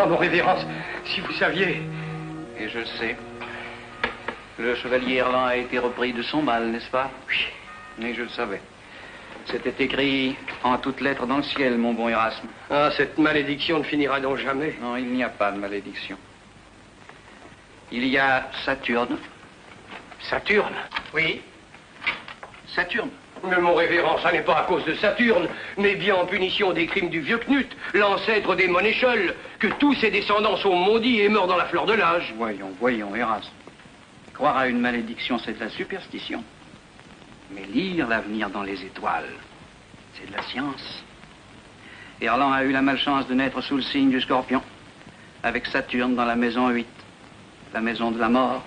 Ah, mon révérence, si vous saviez... Et je le sais. Le chevalier Erland a été repris de son mal, n'est-ce pas? Oui. Mais je le savais. C'était écrit en toutes lettres dans le ciel, mon bon Erasme. Ah, cette malédiction ne finira donc jamais. Non, il n'y a pas de malédiction. Il y a Saturne. Saturne? Oui. Saturne. Mais mon révérend, ça n'est pas à cause de Saturne, mais bien en punition des crimes du vieux Knut, l'ancêtre des Monéchols, que tous ses descendants sont maudits et meurent dans la fleur de l'âge. Voyons, Erasme. Croire à une malédiction, c'est de la superstition. Mais lire l'avenir dans les étoiles, c'est de la science. Erland a eu la malchance de naître sous le signe du Scorpion, avec Saturne dans la maison 8, la maison de la mort.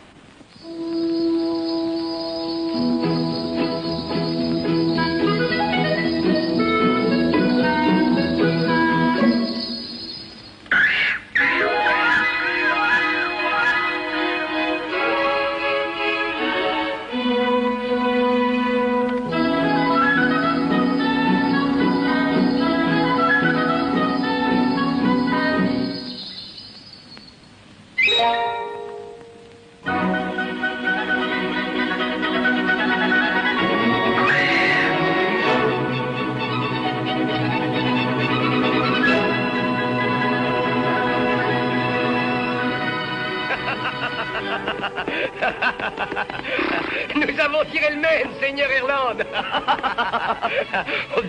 Nous avons tiré le même, Seigneur Erland.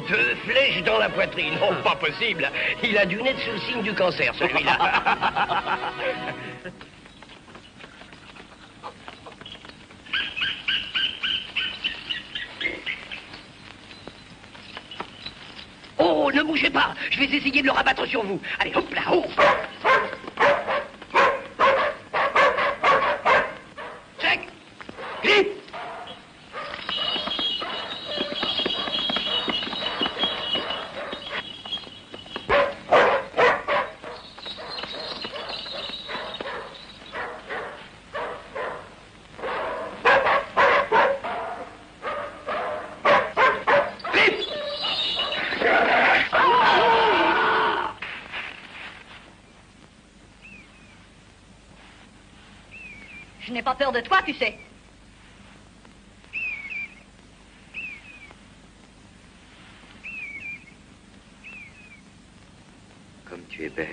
Deux flèches dans la poitrine. Oh, pas possible. Il a dû naître sous le signe du cancer, celui-là. Oh, ne bougez pas. Je vais essayer de le rabattre sur vous. Allez, hop là, haut. Sec. Vite. Je n'ai pas peur de toi, tu sais. Comme tu es belle.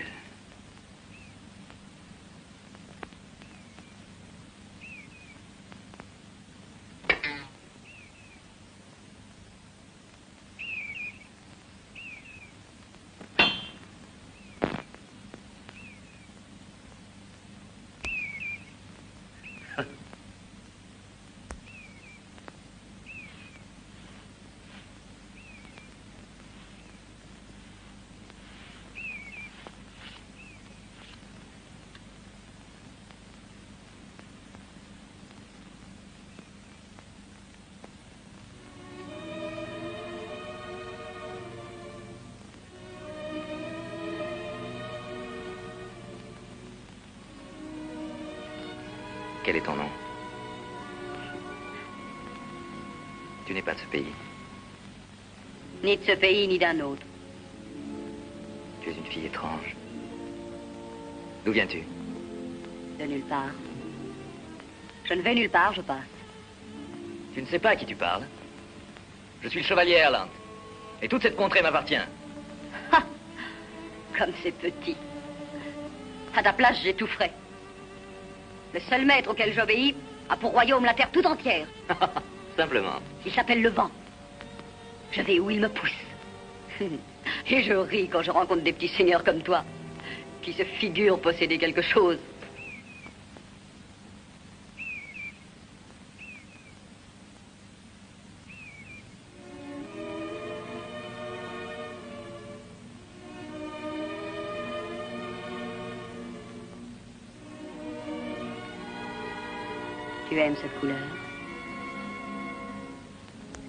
Quel est ton nom? Tu n'es pas de ce pays. Ni de ce pays, ni d'un autre. Tu es une fille étrange. D'où viens-tu? De nulle part. Je ne vais nulle part, je passe. Tu ne sais pas à qui tu parles. Je suis le chevalier Erland. Et toute cette contrée m'appartient. Ha! Comme c'est petit. À ta place, j'étoufferais. Le seul maître auquel j'obéis a pour royaume la terre tout entière. Simplement. Il s'appelle le vent. Je vais où il me pousse. Et je ris quand je rencontre des petits seigneurs comme toi, qui se figurent posséder quelque chose. Tu aimes cette couleur?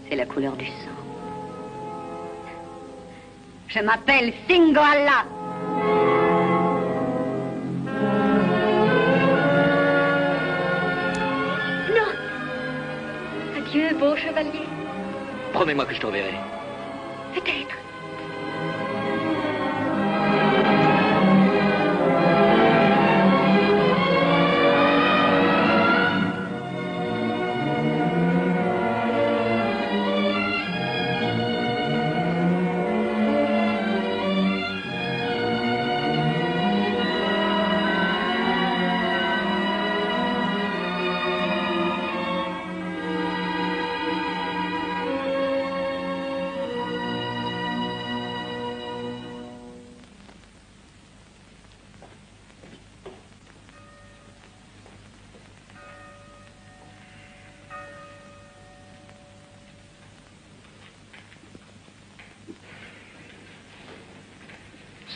C'est la couleur du sang. Je m'appelle Singoalla. Non. Adieu, beau chevalier. Promets-moi que je te reverrai. Peut-être.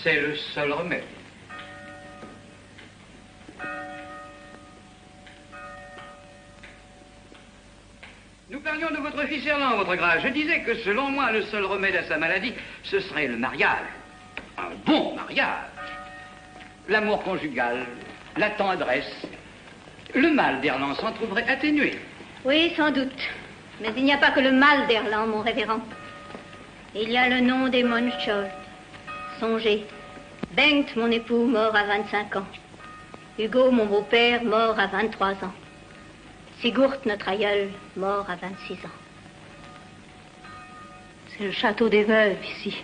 C'est le seul remède. Nous parlions de votre fils Erland, votre grâce. Je disais que selon moi, le seul remède à sa maladie, ce serait le mariage. Un bon mariage. L'amour conjugal, la tendresse. Le mal d'Erland s'en trouverait atténué. Oui, sans doute. Mais il n'y a pas que le mal d'Erland, mon révérend. Il y a le nom des Schold. Songez. Bengt, mon époux, mort à 25 ans. Hugo, mon beau-père, mort à 23 ans. Sigurd, notre aïeul, mort à 26 ans. C'est le château des veuves, ici.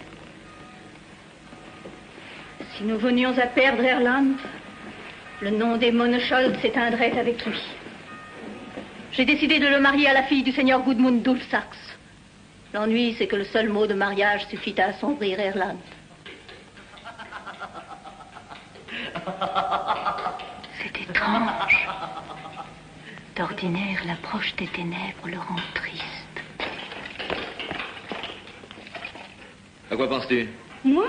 Si nous venions à perdre Erland, le nom des Schold s'éteindrait avec lui. J'ai décidé de le marier à la fille du seigneur Gudmund d'Ulfsax. L'ennui, c'est que le seul mot de mariage suffit à assombrir Erland. C'est étrange. D'ordinaire, l'approche des ténèbres le rend triste. À quoi penses-tu? Moi?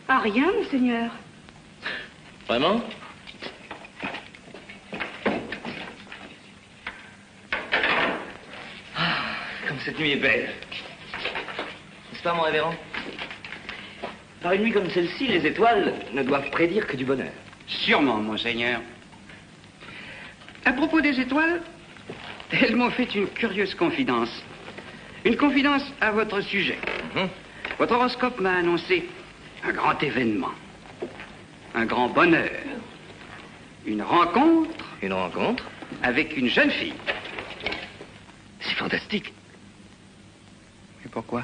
À rien, monseigneur. Vraiment? Comme cette nuit est belle. N'est-ce pas, mon révérend? Par une nuit comme celle-ci, les étoiles ne doivent prédire que du bonheur. Sûrement, monseigneur. À propos des étoiles, elles m'ont fait une curieuse confidence. Une confidence à votre sujet. Votre horoscope m'a annoncé un grand événement, un grand bonheur, une rencontre. Une rencontre? Avec une jeune fille. C'est fantastique. Et pourquoi?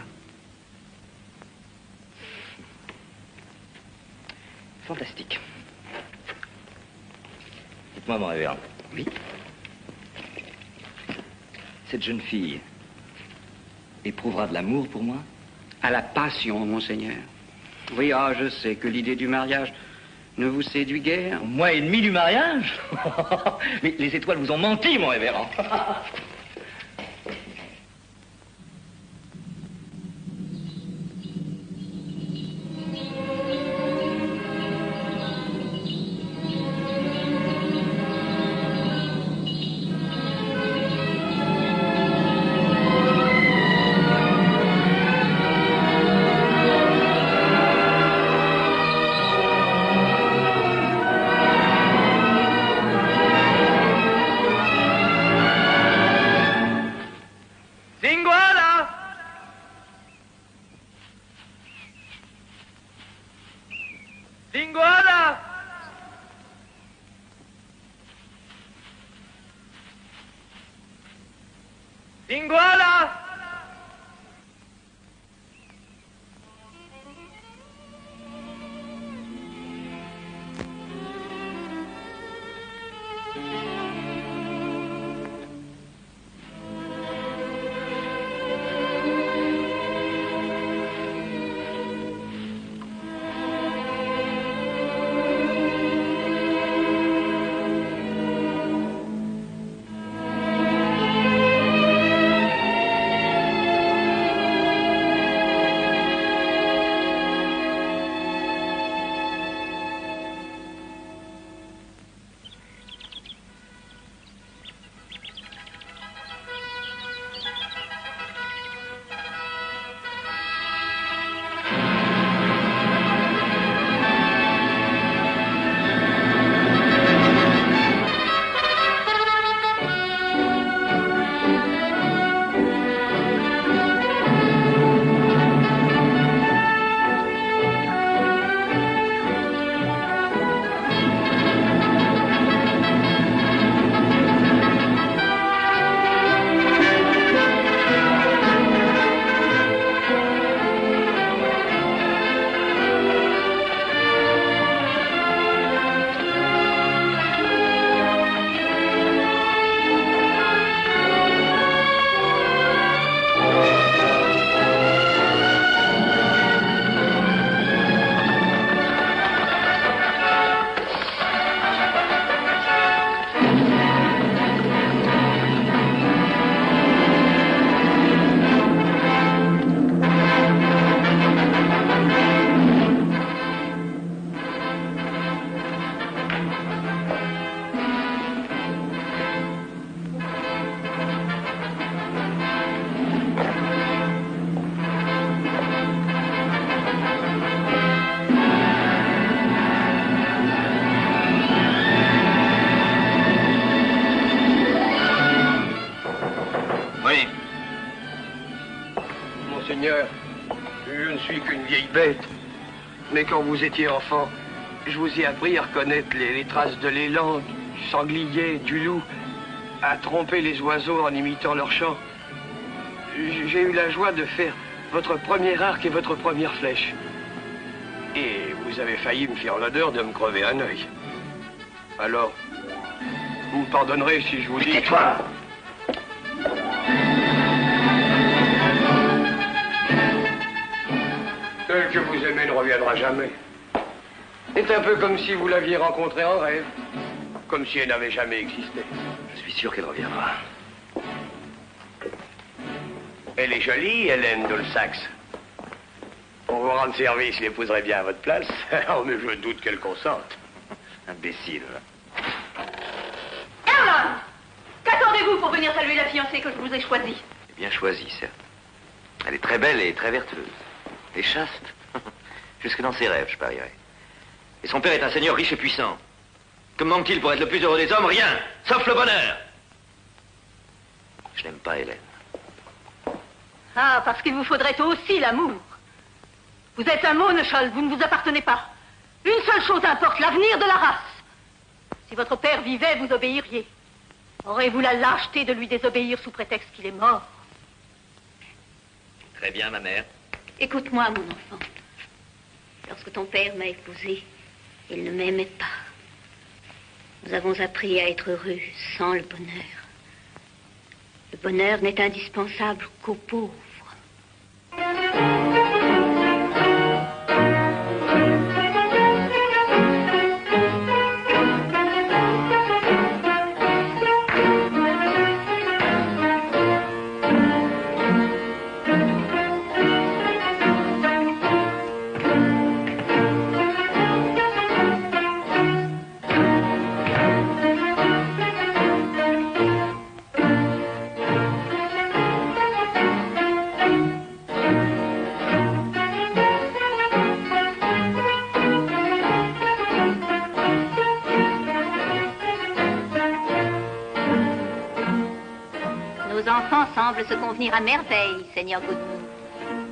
Fantastique. Dites-moi, mon révérend. Oui. Cette jeune fille éprouvera de l'amour pour moi? À la passion, monseigneur. Oui, je sais que l'idée du mariage ne vous séduit guère. Mois et demi du mariage? Mais les étoiles vous ont menti, mon révérend. Je ne suis qu'une vieille bête. Mais quand vous étiez enfant, je vous ai appris à reconnaître les traces de l'élan, du sanglier, du loup, à tromper les oiseaux en imitant leur chant. J'ai eu la joie de faire votre premier arc et votre première flèche. Et vous avez failli me faire l'honneur de me crever un œil. Alors, vous me pardonnerez si je vous dis... Tais-toi! Celle que vous aimez ne reviendra jamais. C'est un peu comme si vous l'aviez rencontrée en rêve. Comme si elle n'avait jamais existé. Je suis sûr qu'elle reviendra. Elle est jolie, Hélène Dulsax. Pour vous rendre service, il épouserait bien à votre place. Oh, mais je doute qu'elle consente. Imbécile. Erland! Qu'attendez-vous pour venir saluer la fiancée que je vous ai choisie? Bien choisie, certes. Elle est très belle et très vertueuse. Et chaste. Jusque dans ses rêves, je parierais. Et son père est un seigneur riche et puissant. Que me manque-t-il pour être le plus heureux des hommes? Rien, sauf le bonheur. Je n'aime pas Hélène. Ah, parce qu'il vous faudrait aussi l'amour. Vous êtes un Moneschol, vous ne vous appartenez pas. Une seule chose importe, l'avenir de la race. Si votre père vivait, vous obéiriez. Aurez-vous la lâcheté de lui désobéir sous prétexte qu'il est mort? Très bien, ma mère. Écoute-moi, mon enfant. Lorsque ton père m'a épousée, il ne m'aimait pas. Nous avons appris à être heureux sans le bonheur. Le bonheur n'est indispensable qu'aux pauvres. Se convenir à merveille, Seigneur Goodmoon.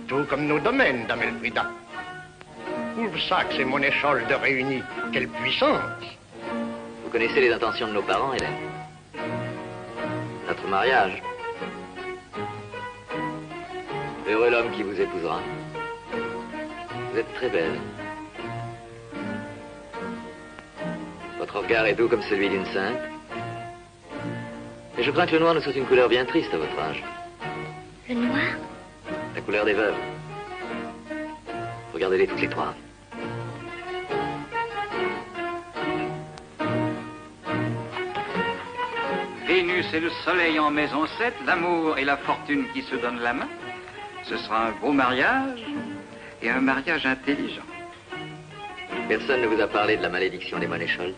Tout comme nos domaines, Dame Elfrida. Ulfsax et Moneschol de réunis. Quelle puissance! Vous connaissez les intentions de nos parents, Hélène? Notre mariage. Heureux l'homme qui vous épousera. Vous êtes très belle. Votre regard est doux comme celui d'une sainte. Et je crains que le noir ne soit une couleur bien triste à votre âge. Le noir? La couleur des veuves. Regardez-les toutes les trois. Vénus et le soleil en maison 7, l'amour et la fortune qui se donnent la main. Ce sera un beau mariage et un mariage intelligent. Personne ne vous a parlé de la malédiction des Moneschol.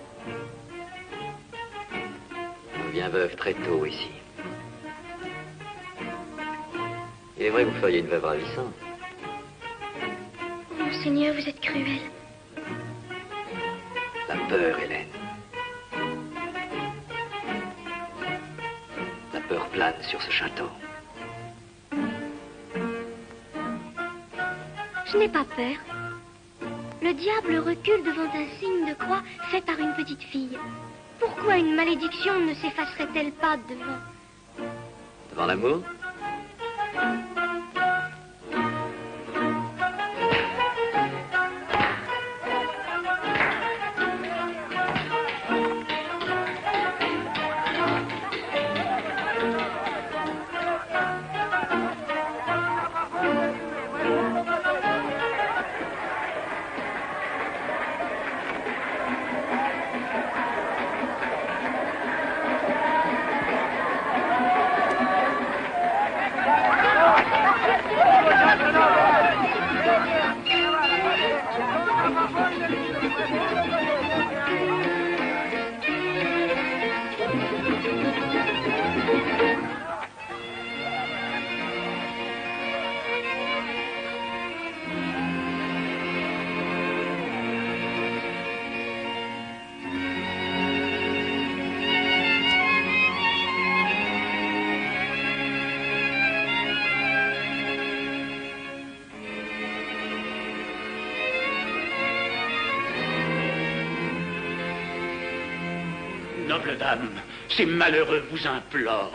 On devient veuve très tôt ici. Il est vrai que vous feriez une veuve ravissante. Monseigneur, vous êtes cruel. La peur, Hélène. La peur plane sur ce château. Je n'ai pas peur. Le diable recule devant un signe de croix fait par une petite fille. Pourquoi une malédiction ne s'effacerait-elle pas devant... Devant l'amour? Noble dame, ces malheureux vous implorent.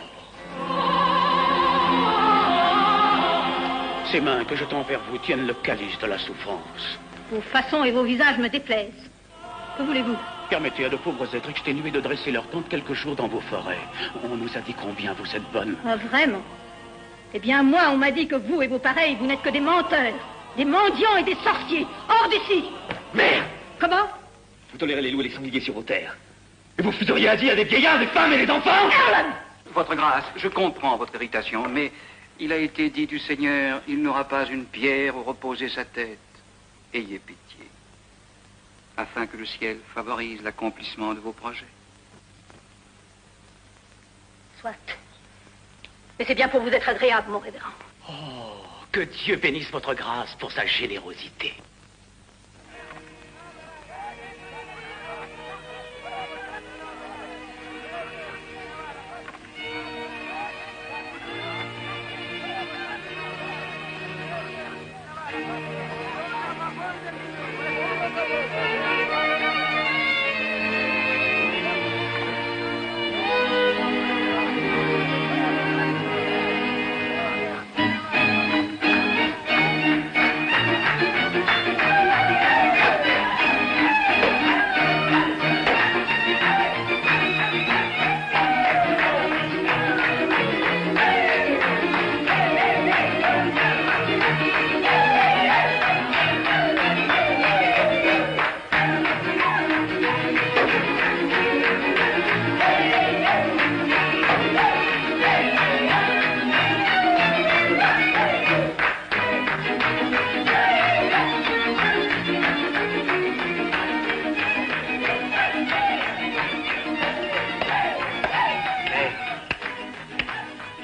Ces mains que je tends vers vous tiennent le calice de la souffrance. Vos façons et vos visages me déplaisent. Que voulez-vous? Permettez à de pauvres êtres exténués de dresser leur tente quelques jours dans vos forêts. On nous a dit combien vous êtes bonne. Ah, vraiment? Eh bien, moi, on m'a dit que vous et vos pareils, vous n'êtes que des menteurs, des mendiants et des sorciers. Hors d'ici! Mère! Comment? Vous tolérez les loups et les sangliers sur vos terres. Et vous fuseriez à dire des vieillards, des femmes et des enfants? Votre grâce, je comprends votre irritation, mais il a été dit du Seigneur, il n'aura pas une pierre où reposer sa tête. Ayez pitié, afin que le ciel favorise l'accomplissement de vos projets. Soit. Mais c'est bien pour vous être agréable, mon révérend. Oh, que Dieu bénisse votre grâce pour sa générosité.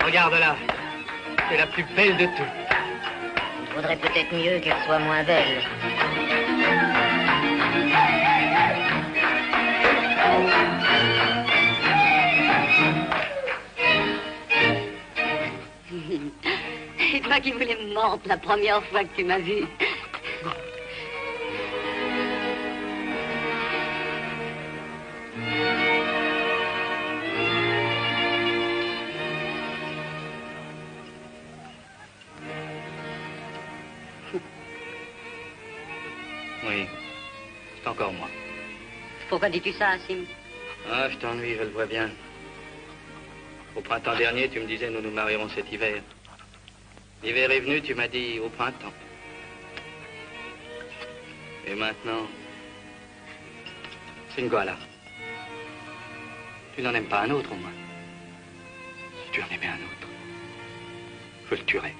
Regarde-la. C'est la plus belle de toutes. Il vaudrait peut-être mieux qu'elle soit moins belle. C'est toi qui voulais me mordre la première fois que tu m'as vue. Oui, c'est encore moi. Pourquoi dis-tu ça, Assim? Ah, je t'ennuie, je le vois bien. Au printemps dernier, tu me disais, nous nous marierons cet hiver. L'hiver est venu, tu m'as dit, au printemps. Et maintenant, Singoala, tu n'en aimes pas un autre, au moins. Si tu en aimais un autre, je le tuerais.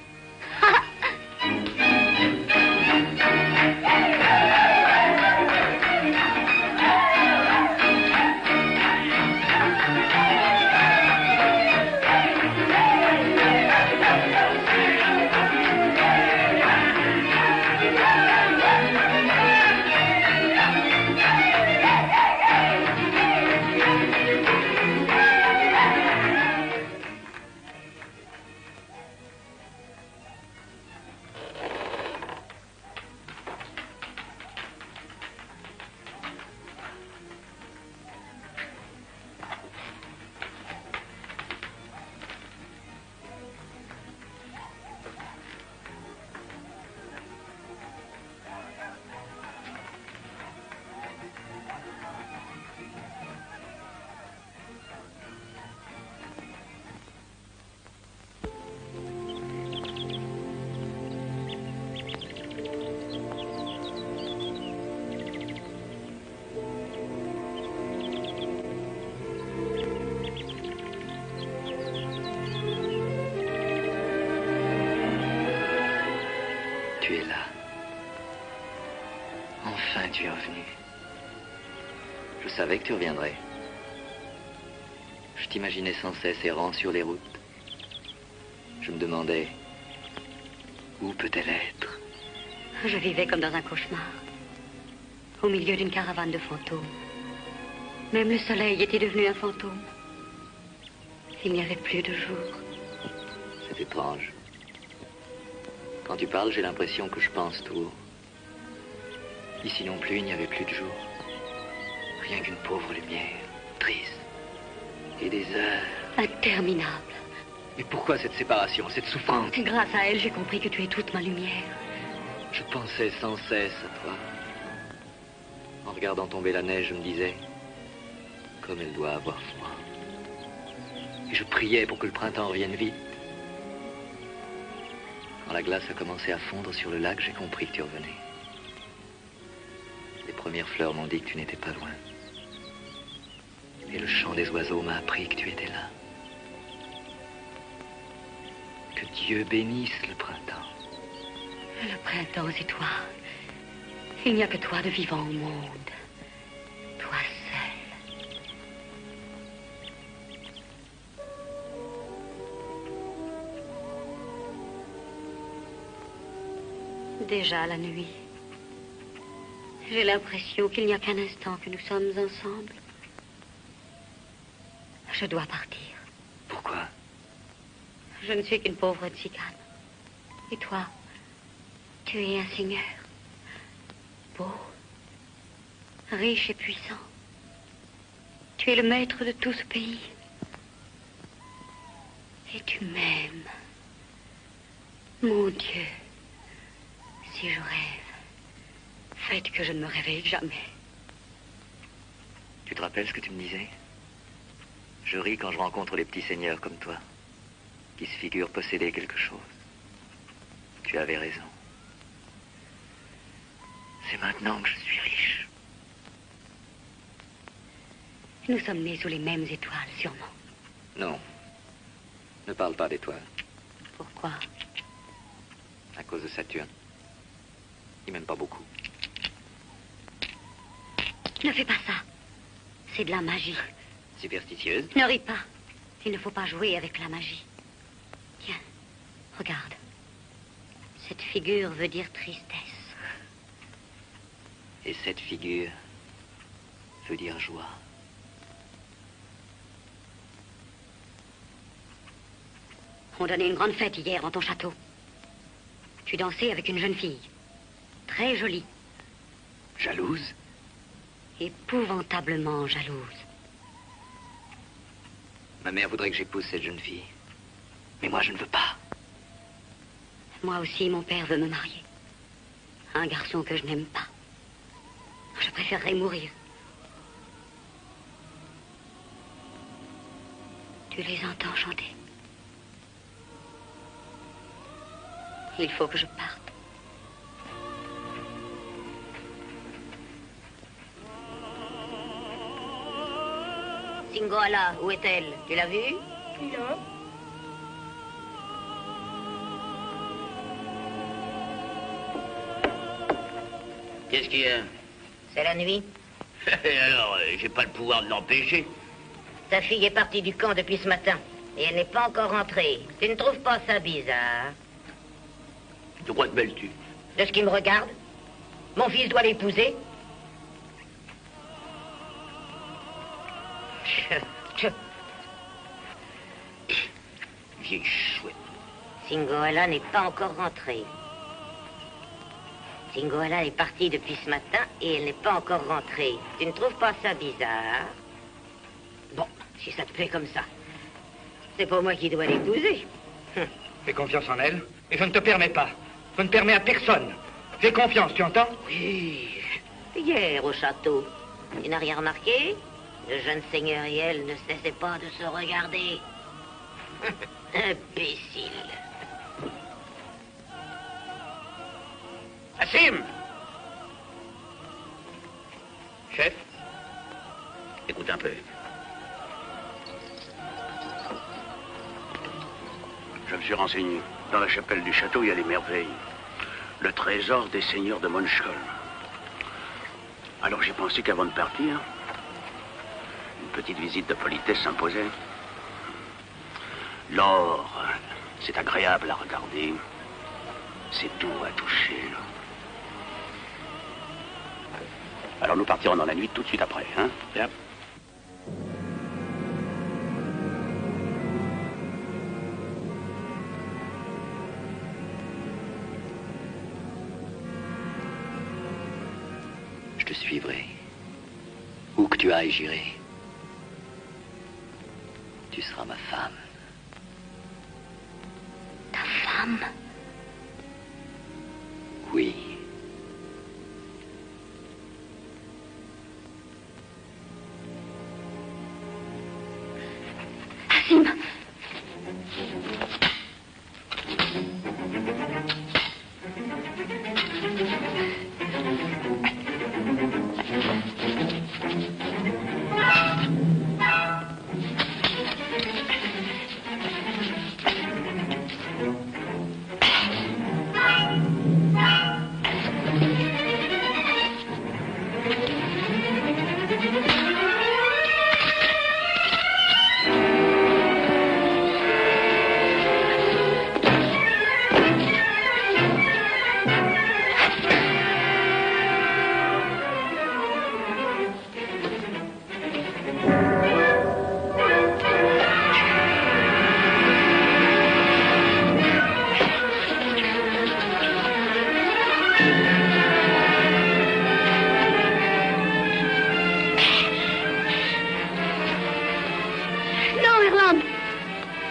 Tu es là. Enfin, tu es revenu. Je savais que tu reviendrais. Je t'imaginais sans cesse errant sur les routes. Je me demandais, où peut-elle être? Je vivais comme dans un cauchemar, au milieu d'une caravane de fantômes. Même le soleil était devenu un fantôme. Il n'y avait plus de jour. C'est étrange. Quand tu parles, j'ai l'impression que je pense tout haut. Ici non plus, il n'y avait plus de jour. Rien qu'une pauvre lumière, triste, Et des heures. Interminable. Mais pourquoi cette séparation, cette souffrance? Grâce à elle, j'ai compris que tu es toute ma lumière. Je pensais sans cesse à toi. En regardant tomber la neige, je me disais, comme elle doit avoir froid. Et je priais pour que le printemps revienne vite. Quand la glace a commencé à fondre sur le lac, j'ai compris que tu revenais. Les premières fleurs m'ont dit que tu n'étais pas loin. Et le chant des oiseaux m'a appris que tu étais là. Que Dieu bénisse le printemps. Le printemps, c'est toi. Il n'y a que toi de vivant au monde. Toi seul. Déjà la nuit. J'ai l'impression qu'il n'y a qu'un instant que nous sommes ensemble. Je dois partir. Pourquoi? Je ne suis qu'une pauvre tzigane. Et toi, tu es un seigneur. Beau, riche et puissant. Tu es le maître de tout ce pays. Et tu m'aimes. Mon Dieu, si je rêve, faites que je ne me réveille jamais. Tu te rappelles ce que tu me disais? Je ris quand je rencontre les petits seigneurs comme toi, qui se figurent posséder quelque chose. Tu avais raison. C'est maintenant que je suis riche. Nous sommes nés sous les mêmes étoiles, sûrement. Non. Ne parle pas d'étoiles. Pourquoi? À cause de Saturne. Il m'aime pas beaucoup. Ne fais pas ça. C'est de la magie. Superstitieuse? Ne ris pas. Il ne faut pas jouer avec la magie. Tiens, regarde. Cette figure veut dire tristesse. Et cette figure veut dire joie. On donnait une grande fête hier dans ton château. Tu dansais avec une jeune fille. Très jolie. Jalouse? Épouvantablement jalouse. Ma mère voudrait que j'épouse cette jeune fille. Mais moi, je ne veux pas. Moi aussi, mon père veut me marier. Un garçon que je n'aime pas. Je préférerais mourir. Tu les entends chanter. Il faut que je parte. Singoala, où est-elle? Tu l'as vue? Non. Qu'est-ce qu'il y a? C'est la nuit. Et alors, j'ai pas le pouvoir de l'empêcher. Ta fille est partie du camp depuis ce matin. Et elle n'est pas encore rentrée. Tu ne trouves pas ça bizarre? De quoi te mêles-tu? De ce qui me regarde? Mon fils doit l'épouser. Vieille chouette. Singoala n'est pas encore rentrée. Singoala est partie depuis ce matin et elle n'est pas encore rentrée. Tu ne trouves pas ça bizarre? Bon, si ça te plaît comme ça. C'est pas moi qui dois l'épouser. Fais confiance en elle, et je ne te permets pas. Je ne permets à personne. Fais confiance, tu entends? Oui. Hier au château. Tu n'as rien remarqué? Le jeune seigneur et elle ne cessaient pas de se regarder. Imbécile. Assim! Chef, écoute un peu. Je me suis renseigné. Dans la chapelle du château, il y a les merveilles. Le trésor des seigneurs de Monschkolm. Alors j'ai pensé qu'avant de partir, une petite visite de politesse s'imposait. L'or, c'est agréable à regarder. C'est doux à toucher. Alors nous partirons dans la nuit tout de suite après, hein? Bien. Je te suivrai. Où que tu ailles, j'irai. Tu seras ma femme. Ta femme? Oui. Azim.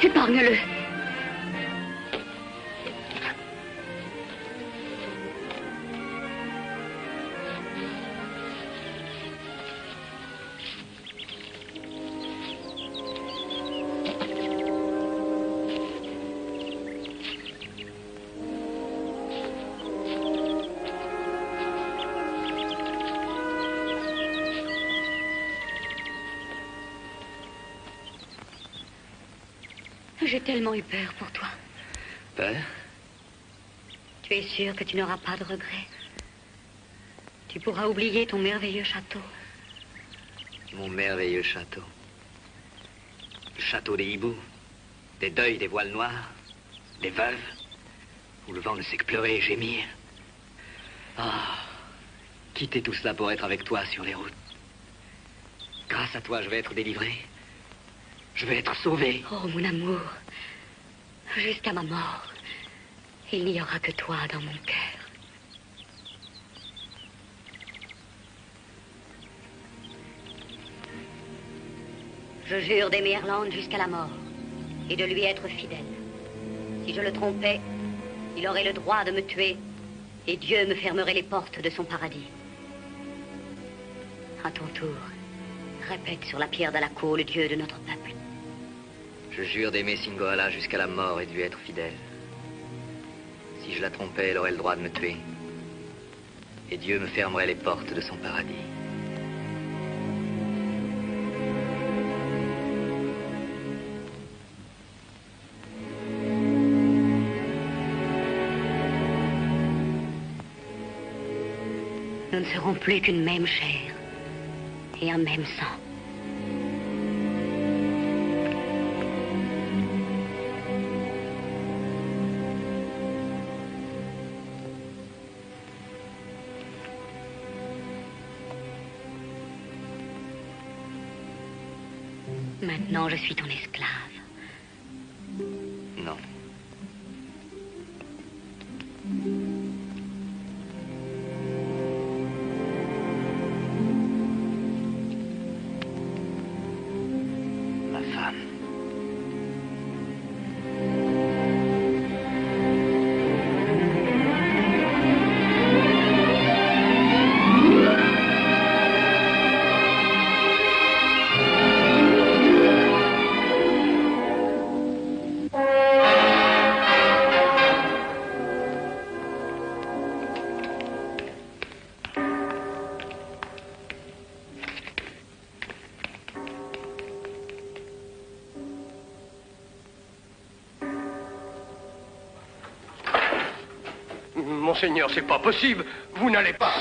Épargne-le. J'ai tellement eu peur pour toi. Peur? Tu es sûr que tu n'auras pas de regrets? Tu pourras oublier ton merveilleux château. Mon merveilleux château. Le château des hiboux, des deuils, des voiles noirs, des veuves, où le vent ne sait que pleurer et gémir. Ah, quitter tout cela pour être avec toi sur les routes. Grâce à toi, je vais être délivré. Je vais être sauvé. Oh, mon amour, jusqu'à ma mort, il n'y aura que toi dans mon cœur. Je jure d'aimer Erland jusqu'à la mort et de lui être fidèle. Si je le trompais, il aurait le droit de me tuer et Dieu me fermerait les portes de son paradis. À ton tour, répète sur la pierre d'Alako le Dieu de notre peuple. Je jure d'aimer Singoalla jusqu'à la mort et de lui être fidèle. Si je la trompais, elle aurait le droit de me tuer. Et Dieu me fermerait les portes de son paradis. Nous ne serons plus qu'une même chair et un même sang. Maintenant, je suis ton esclave. Non. Ma femme. Monseigneur, c'est pas possible. Vous n'allez pas.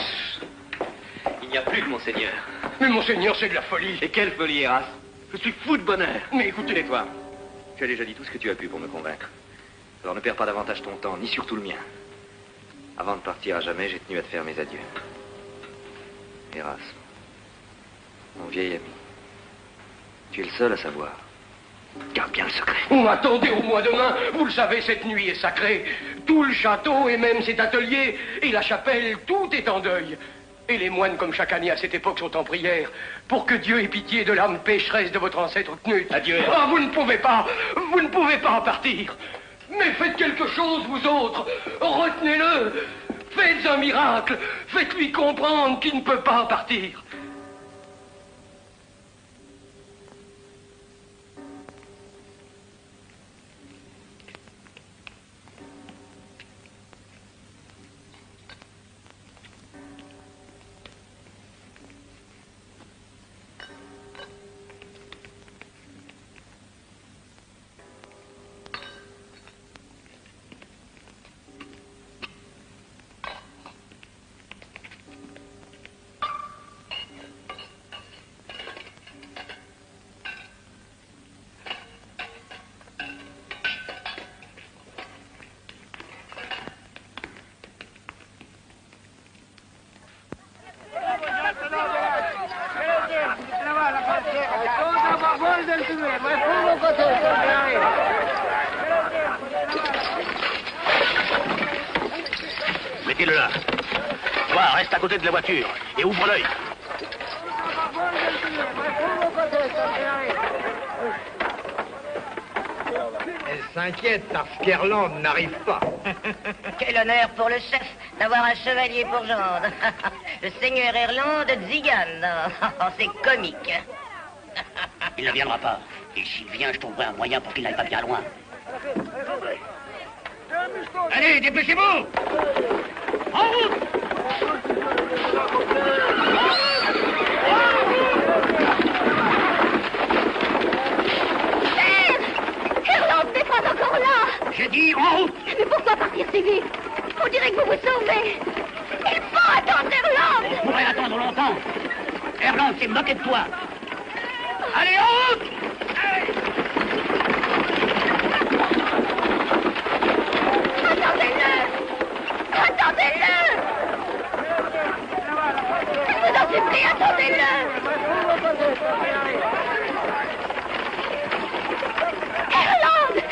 Il n'y a plus de Monseigneur. Mais Monseigneur, c'est de la folie. Et quelle folie, Eras? Je suis fou de bonheur. Mais écoutez... Tais-toi. Tu as déjà dit tout ce que tu as pu pour me convaincre. Alors ne perds pas davantage ton temps, ni surtout le mien. Avant de partir à jamais, j'ai tenu à te faire mes adieux. Eras, mon vieil ami, tu es le seul à savoir. Garde bien le secret. Oh, attendez au mois demain. Vous le savez, cette nuit est sacrée. Tout le château et même cet atelier et la chapelle, tout est en deuil. Et les moines, comme chaque année à cette époque, sont en prière pour que Dieu ait pitié de l'âme pécheresse de votre ancêtre Knut. Adieu. Ah, vous ne pouvez pas en partir. Mais faites quelque chose, vous autres. Retenez-le. Faites un miracle. Faites-lui comprendre qu'il ne peut pas partir. Mettez-le là. Toi, reste à côté de la voiture et ouvre l'œil. Elle s'inquiète parce qu'Erland n'arrive pas. Quel honneur pour le chef d'avoir un chevalier pour gendre. Le seigneur Erland de Zigan. C'est comique. Il ne viendra pas. Et s'il vient, je trouverai un moyen pour qu'il n'aille pas bien loin. Allez, dépêchez-vous! En route! Erland n'est pas encore là. J'ai dit en route! Mais pourquoi partir si vite? On dirait que vous vous sauvez. Il faut attendre Erland. On pourrait attendre longtemps. Erland s'est moqué de toi. Allez, en route! Attendez-le. Attendez-le. Je vous en supplie, attendez-le. Erland.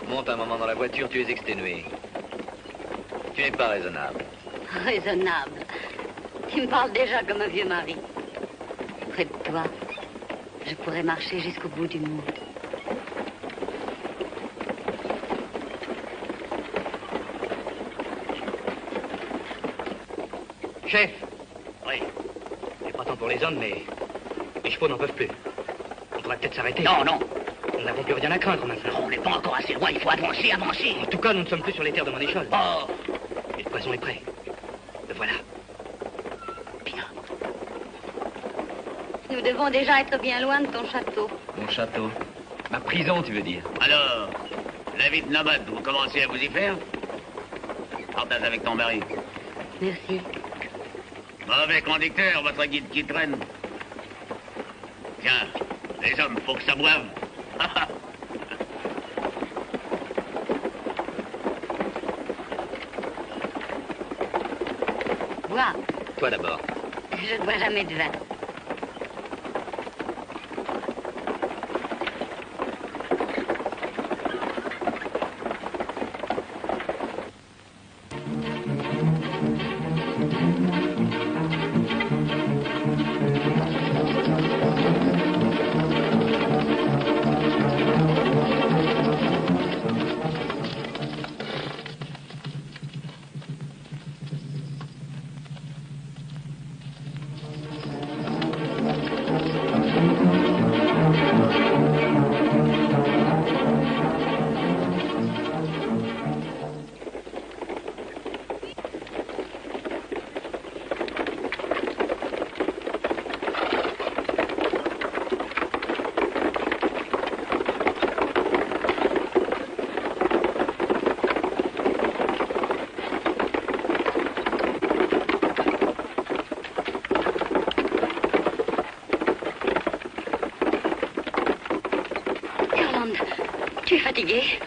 Monte un moment dans la voiture, tu es exténué. Tu n'es pas raisonnable. Raisonnable. Tu me parles déjà comme un vieux mari. Près de toi, je pourrais marcher jusqu'au bout du monde. Chef. Oui. C'est pas tant pour les hommes, mais les chevaux n'en peuvent plus. On devrait peut-être s'arrêter. Non, non. Nous n'avons plus rien à craindre maintenant. On n'est pas encore assez loin, il faut avancer, avancer. En tout cas, nous ne sommes plus sur les terres de Monéchol. Oh. Et le poison est prêt. Le voilà. Bien. Nous devons déjà être bien loin de ton château. Mon château. Ma prison, tu veux dire? Alors, la vie de nomade, vous commencez à vous y faire? Partage avec ton mari. Merci. Mauvais conducteur, votre guide qui traîne. Tiens, les hommes, faut que ça boive. Bois. Toi d'abord. Je ne bois jamais de vin. Tu es fatigué?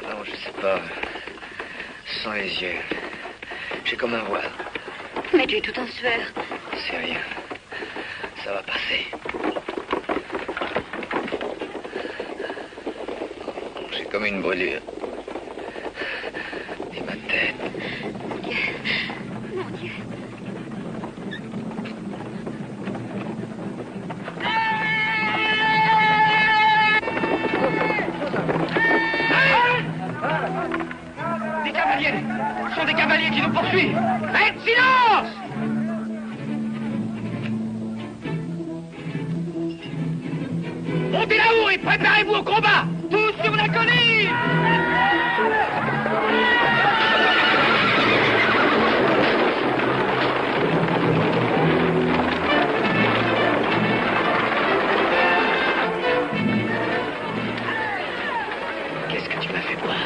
Non, je sais pas. Sans les yeux. J'ai comme un voile. Mais tu es tout en sueur. C'est rien. Ça va passer. J'ai comme une brûlure. Et ma tête. Mon Dieu. Mon Dieu. Des cavaliers! Ce sont des cavaliers qui nous poursuivent! Faites silence! Montez là-haut et préparez-vous au combat! Tous sur la colline! Qu'est-ce que tu m'as fait voir?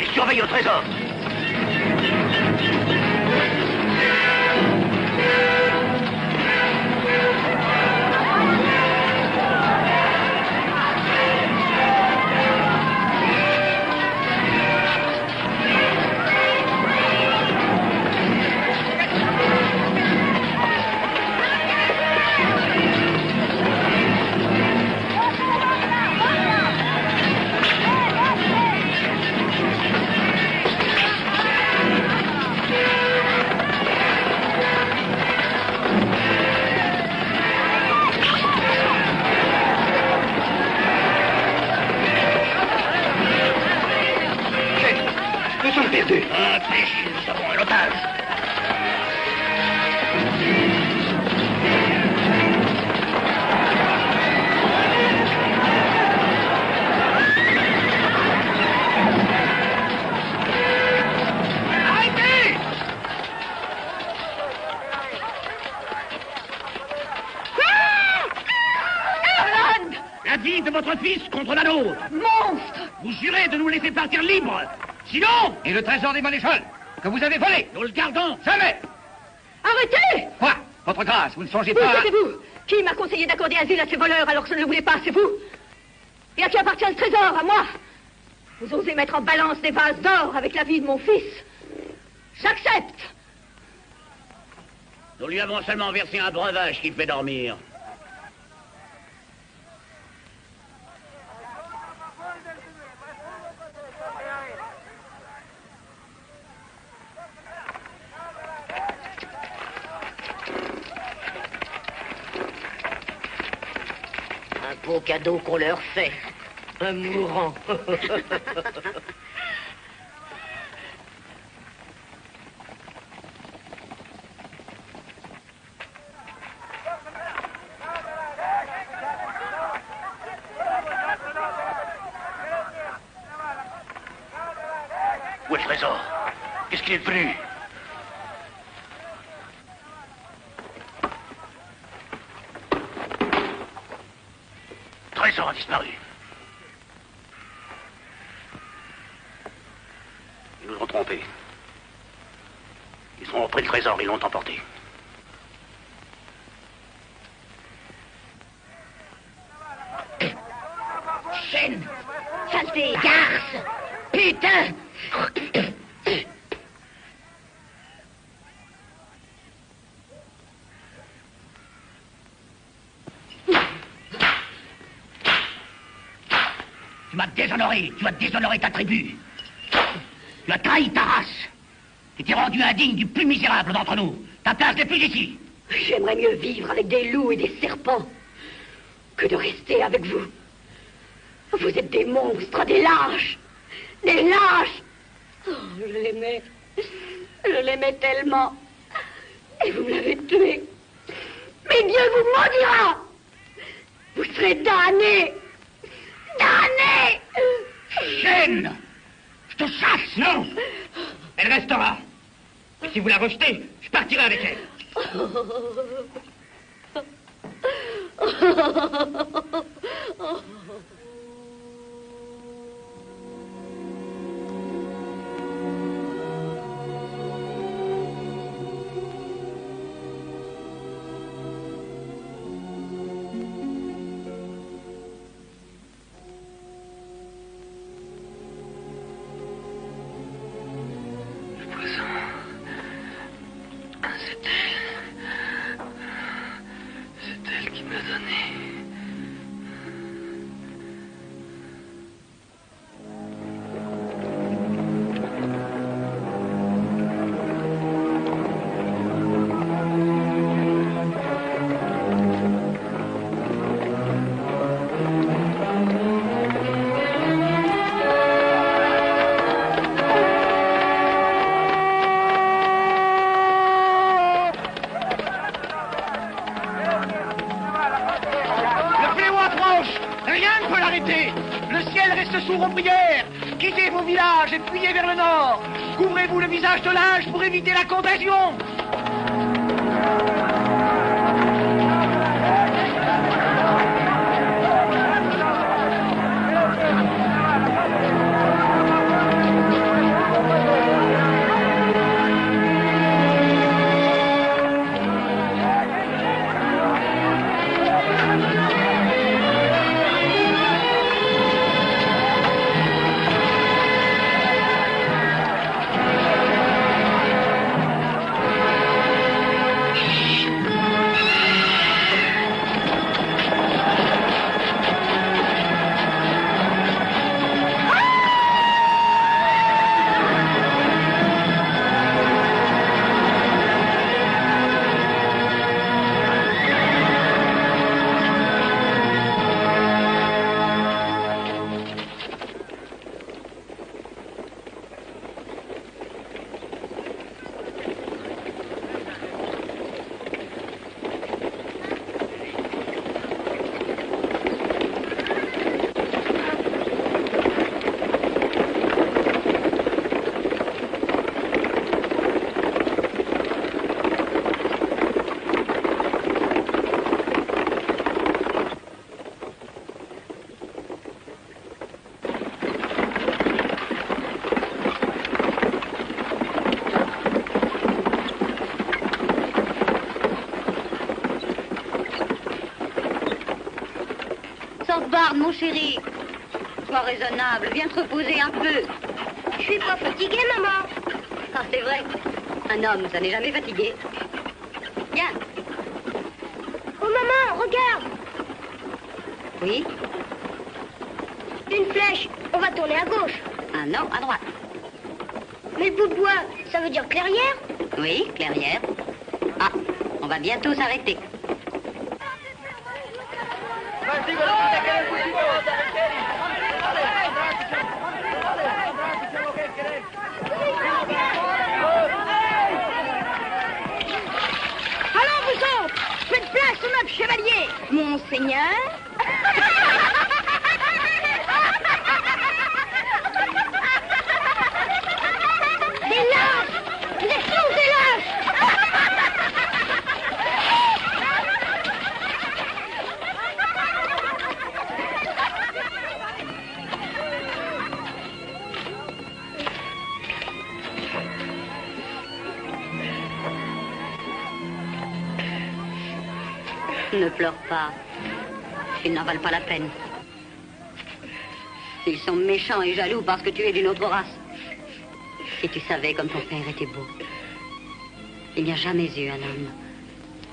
Et surveille au trésor. Nous avons un otage. Arrêtez! La vie de votre fils contre la nôtre. Monstre! Vous jurez de nous laisser partir libres. Sinon... Et le trésor des maréchals que vous avez volé, nous le gardons jamais. Arrêtez! Quoi? Votre grâce, vous ne songez Vous, pas... c'est vous! Qui m'a conseillé d'accorder asile à ces voleurs alors que je ne le voulais pas, c'est vous? Et à qui appartient le trésor? À moi? Vous osez mettre en balance des vases d'or avec la vie de mon fils? J'accepte! Nous lui avons seulement versé un breuvage qui fait dormir. Un beau cadeau qu'on leur fait. Un mourant. trésor. Qu'est-ce qu'il est devenu? Le trésor a disparu. Ils nous ont trompés. Ils ont repris le trésor, ils l'ont emporté. Chêne! Saleté! Garce! Putain! Tu as déshonoré ta tribu. Tu as trahi ta race. Tu t'es rendu indigne du plus misérable d'entre nous. Ta place n'est plus ici. J'aimerais mieux vivre avec des loups et des serpents que de rester avec vous. Vous êtes des monstres, des lâches. Des lâches. Oh, je l'aimais. Je l'aimais tellement. Et vous me l'avez tué. Mais Dieu vous maudira. Vous serez damnés. Damnés. Chêne! Je te chasse, non! Elle restera. Et si vous la rejetez, je partirai avec elle. sous vos prières. Quittez vos villages et fuyez vers le nord. Couvrez-vous le visage de linge pour éviter la contagion. Mon chéri, sois raisonnable, viens te reposer un peu. Je suis pas fatiguée, maman. Ah, c'est vrai. Un homme, ça n'est jamais fatigué. Viens. Oh, maman, regarde. Oui? Une flèche. On va tourner à gauche. Ah non, à droite. Mais le bout de bois, ça veut dire clairière? Oui, clairière. Ah, on va bientôt s'arrêter. Alors vous autres, faites place au neuf chevalier. Monseigneur. Ne pleure pas. Ils n'en valent pas la peine. Ils sont méchants et jaloux parce que tu es d'une autre race. Si tu savais comme ton père était beau. Il n'y a jamais eu un homme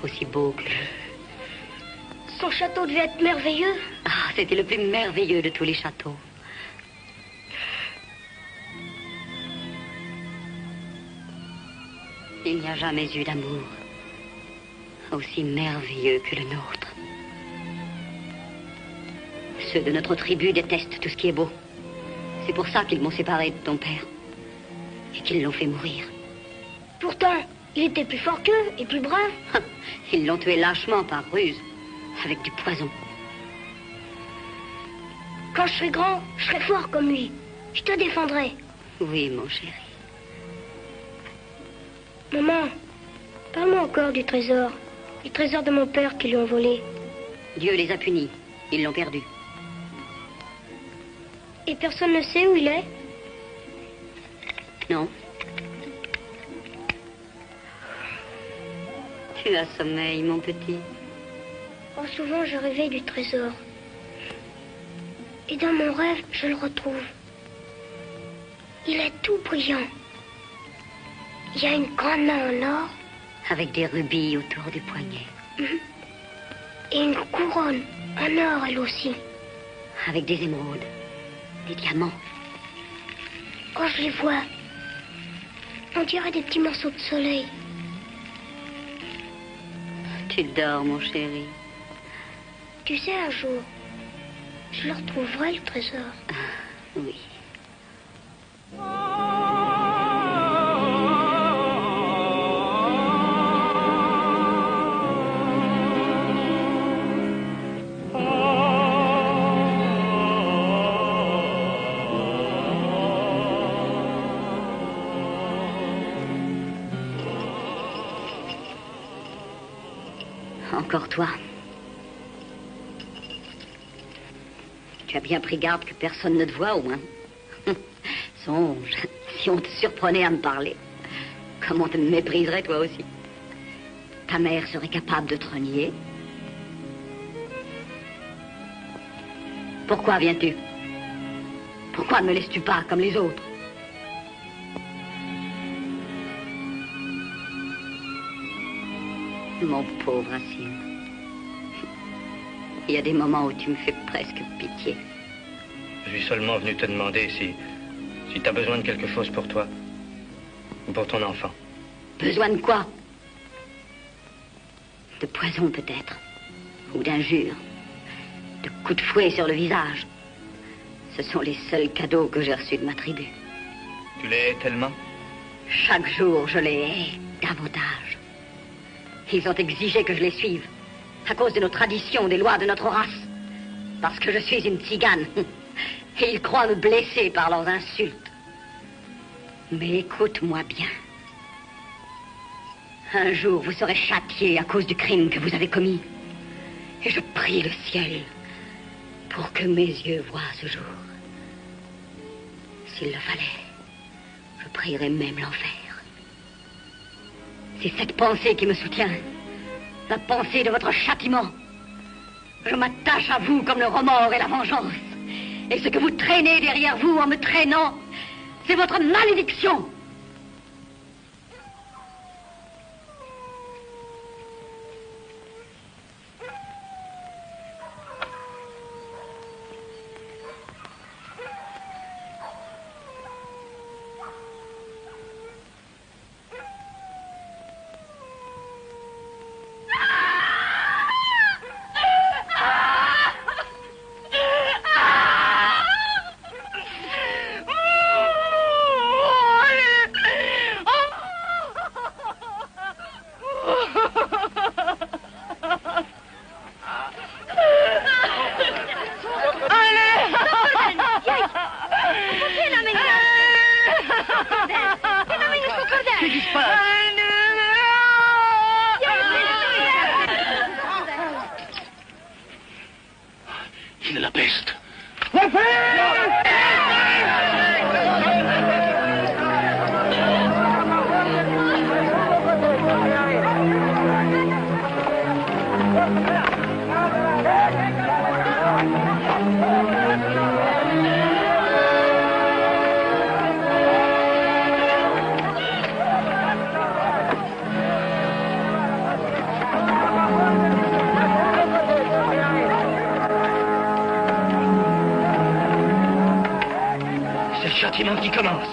aussi beau que lui. Son château devait être merveilleux. Ah, c'était le plus merveilleux de tous les châteaux. Il n'y a jamais eu d'amour aussi merveilleux que le nôtre. Ceux de notre tribu détestent tout ce qui est beau. C'est pour ça qu'ils m'ont séparé de ton père. Et qu'ils l'ont fait mourir. Pourtant, il était plus fort qu'eux et plus brave. Ils l'ont tué lâchement par ruse, avec du poison. Quand je serai grand, je serai fort comme lui. Je te défendrai. Oui, mon chéri. Maman, parle-moi encore du trésor. Les trésors de mon père qui lui ont volé. Dieu les a punis. Ils l'ont perdu. Et personne ne sait où il est? Non. Tu as sommeil, mon petit. Oh, souvent, je rêvais du trésor. Et dans mon rêve, je le retrouve. Il est tout brillant. Il y a une grande main en or. Avec des rubis autour du poignet. Et une couronne en or, elle aussi. Avec des émeraudes, des diamants. Quand je les vois, on dirait des petits morceaux de soleil. Tu dors, mon chéri. Tu sais, un jour, je le retrouverai, le trésor. Oui. Encore toi. Tu as bien pris garde que personne ne te voie, au moins. Songe, si on te surprenait à me parler, comment on te mépriserait, toi aussi. Ta mère serait capable de te renier. Pourquoi viens-tu? Pourquoi ne me laisses-tu pas comme les autres? Mon pauvre Racine. Il y a des moments où tu me fais presque pitié. Je suis seulement venu te demander si tu as besoin de quelque chose pour toi. Ou pour ton enfant. Besoin de quoi? De poison, peut-être. Ou d'injures. De coups de fouet sur le visage. Ce sont les seuls cadeaux que j'ai reçus de ma tribu. Tu les hais tellement? Chaque jour, je les hais davantage. Ils ont exigé que je les suive, à cause de nos traditions, des lois de notre race. Parce que je suis une tzigane. Et ils croient me blesser par leurs insultes. Mais écoute-moi bien. Un jour, vous serez châtiés à cause du crime que vous avez commis. Et je prie le ciel pour que mes yeux voient ce jour. S'il le fallait, je prierai même l'enfer. C'est cette pensée qui me soutient. La pensée de votre châtiment. Je m'attache à vous comme le remords et la vengeance. Et ce que vous traînez derrière vous en me traînant, c'est votre malédiction. Il a la peste. La châtiment qui commence.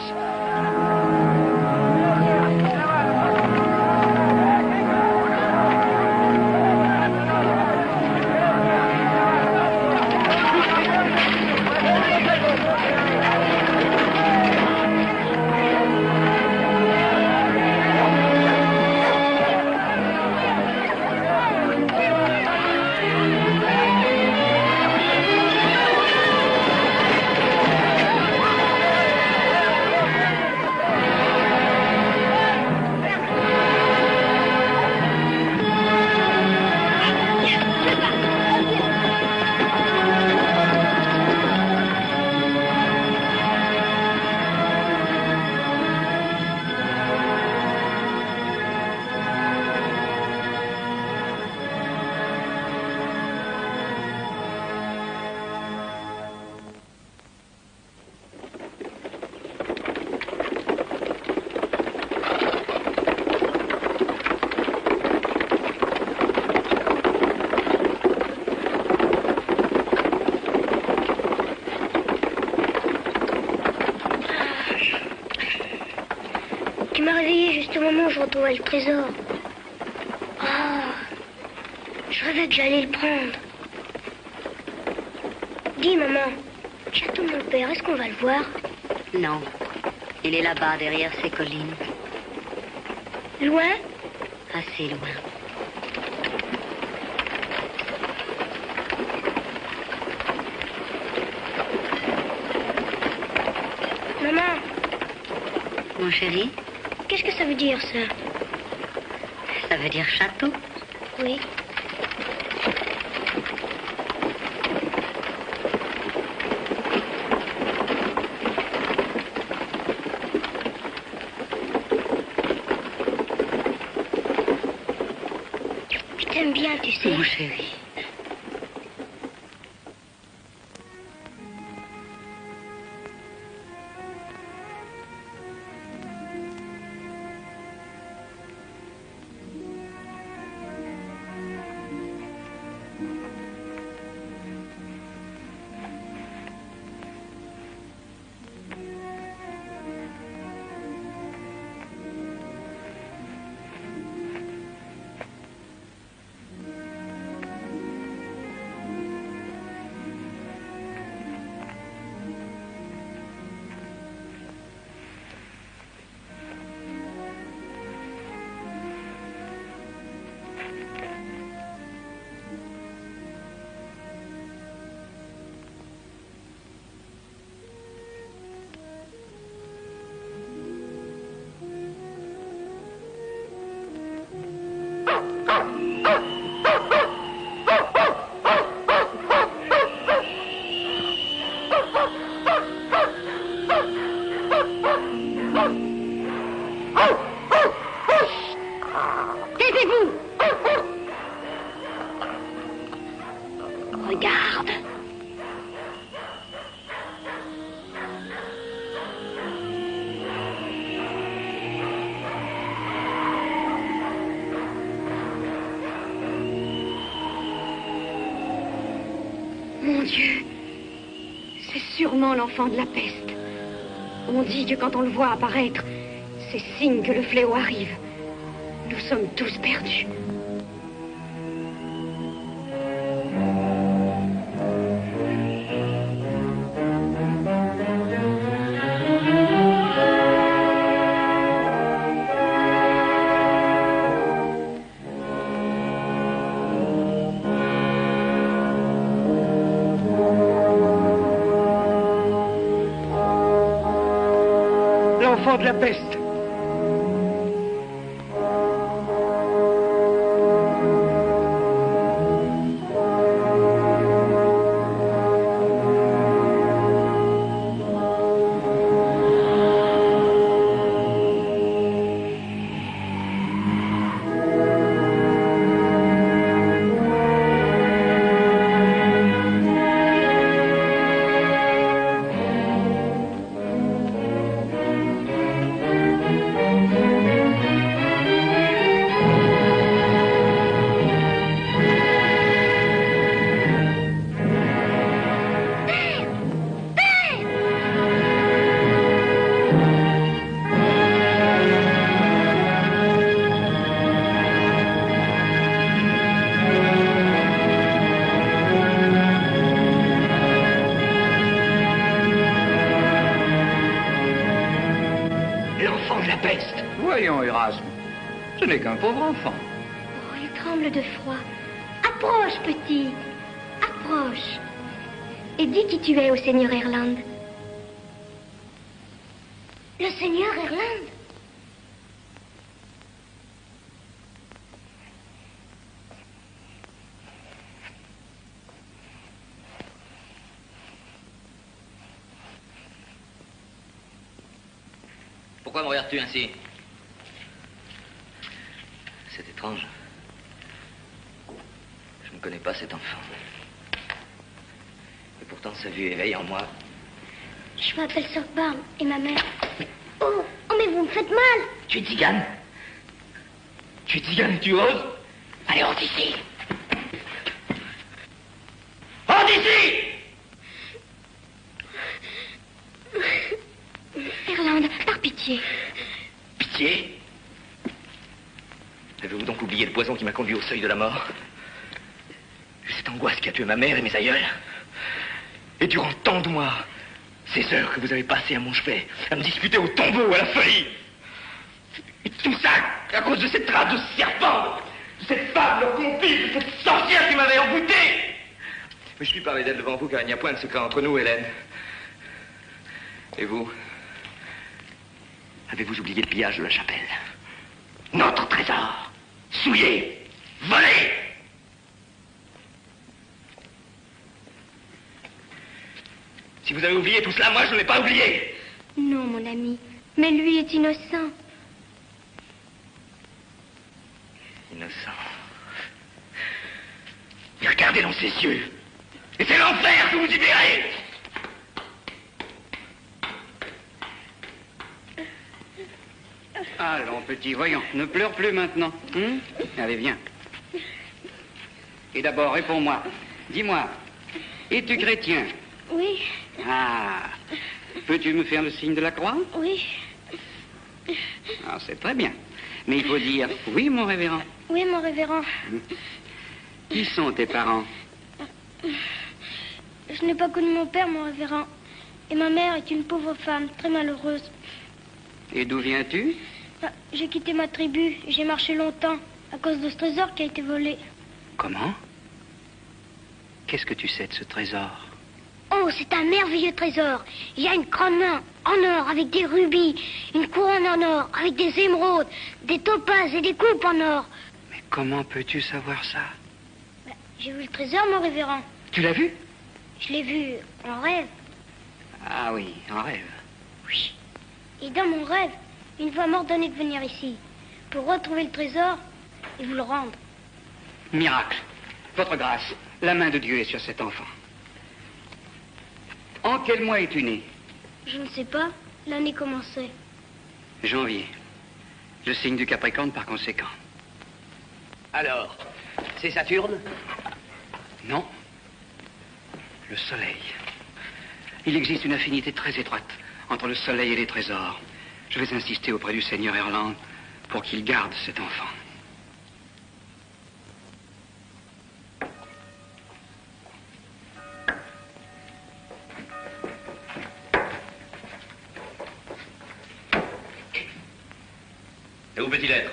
Tu m'as réveillé juste au moment où je retrouvais le trésor. Ah, je rêvais que j'allais le prendre. Dis, maman, le château de mon père, est-ce qu'on va le voir? Non. Il est là-bas, derrière ces collines. Loin? Assez loin. Maman. Mon chéri? Qu'est-ce que ça veut dire, ça? Ça veut dire château? Oui. Je t'aime bien, tu sais. Mon chéri. Taisez-vous! Regarde. Mon Dieu, c'est sûrement l'enfant de la peste. On dit que quand on le voit apparaître, c'est signe que le fléau arrive. Nous sommes tous perdus. L'enfant de la peste. Erasme. Ce n'est qu'un pauvre enfant. Oh, il tremble de froid. Approche, petit. Approche. Et dis qui tu es au seigneur Erland. Le seigneur Erland? Pourquoi me regardes-tu ainsi? C'est étrange. Je ne connais pas cet enfant. Et pourtant sa vue éveille en moi. Je m'appelle Sir Barn et ma mère. Oh, mais vous me faites mal. Tu es tzigane? Tu es tzigane et tu oses? Allez, hors d'ici. Hors d'ici! Erland, par pitié. Pitié? Avez-vous donc oublié le poison qui m'a conduit au seuil de la mort? Cette angoisse qui a tué ma mère et mes aïeuls? Et durant tant de mois, ces heures que vous avez passées à mon chevet, à me disputer au tombeau, à la folie. Et tout ça à cause de cette trappe de serpent, de cette fable corrompue, de cette sorcière qui m'avait embouté. Mais je puis parler d'elle devant vous car il n'y a point de secret entre nous, Hélène. Et vous? Avez-vous oublié le pillage de la chapelle? Notre trésor, souillé, volé. Si vous avez oublié tout cela, moi je ne l'ai pas oublié. Non, mon ami, mais lui est innocent. Innocent. Mais regardez dans ses yeux. Et c'est l'enfer que vous y verrez. Allons, petit, voyons, ne pleure plus maintenant. Allez, viens. Et d'abord, réponds-moi. Dis-moi, es-tu chrétien? Oui. Ah, peux-tu me faire le signe de la croix? Oui. Ah, c'est très bien. Mais il faut dire oui, mon révérend. Oui, mon révérend. Qui sont tes parents? Je n'ai pas connu mon père, mon révérend. Et ma mère est une pauvre femme, très malheureuse. Et d'où viens-tu? J'ai quitté ma tribu et j'ai marché longtemps à cause de ce trésor qui a été volé. Comment? Qu'est-ce que tu sais de ce trésor? Oh, c'est un merveilleux trésor. Il y a une grande main en or avec des rubis, une couronne en or avec des émeraudes, des topazes et des coupes en or. Mais comment peux-tu savoir ça? J'ai vu le trésor, mon révérend. Tu l'as vu? Je l'ai vu en rêve. Ah oui, en rêve. Oui. Et dans mon rêve, une voix m'ordonnait de venir ici pour retrouver le trésor et vous le rendre. Miracle. Votre grâce, la main de Dieu est sur cet enfant. En quel mois es-tu né? Je ne sais pas. L'année commençait. Janvier. Le signe du Capricorne par conséquent. Alors, c'est Saturne? Non. Le soleil. Il existe une affinité très étroite entre le soleil et les trésors. Je vais insister auprès du seigneur Erland pour qu'il garde cet enfant. Et où peut-il être?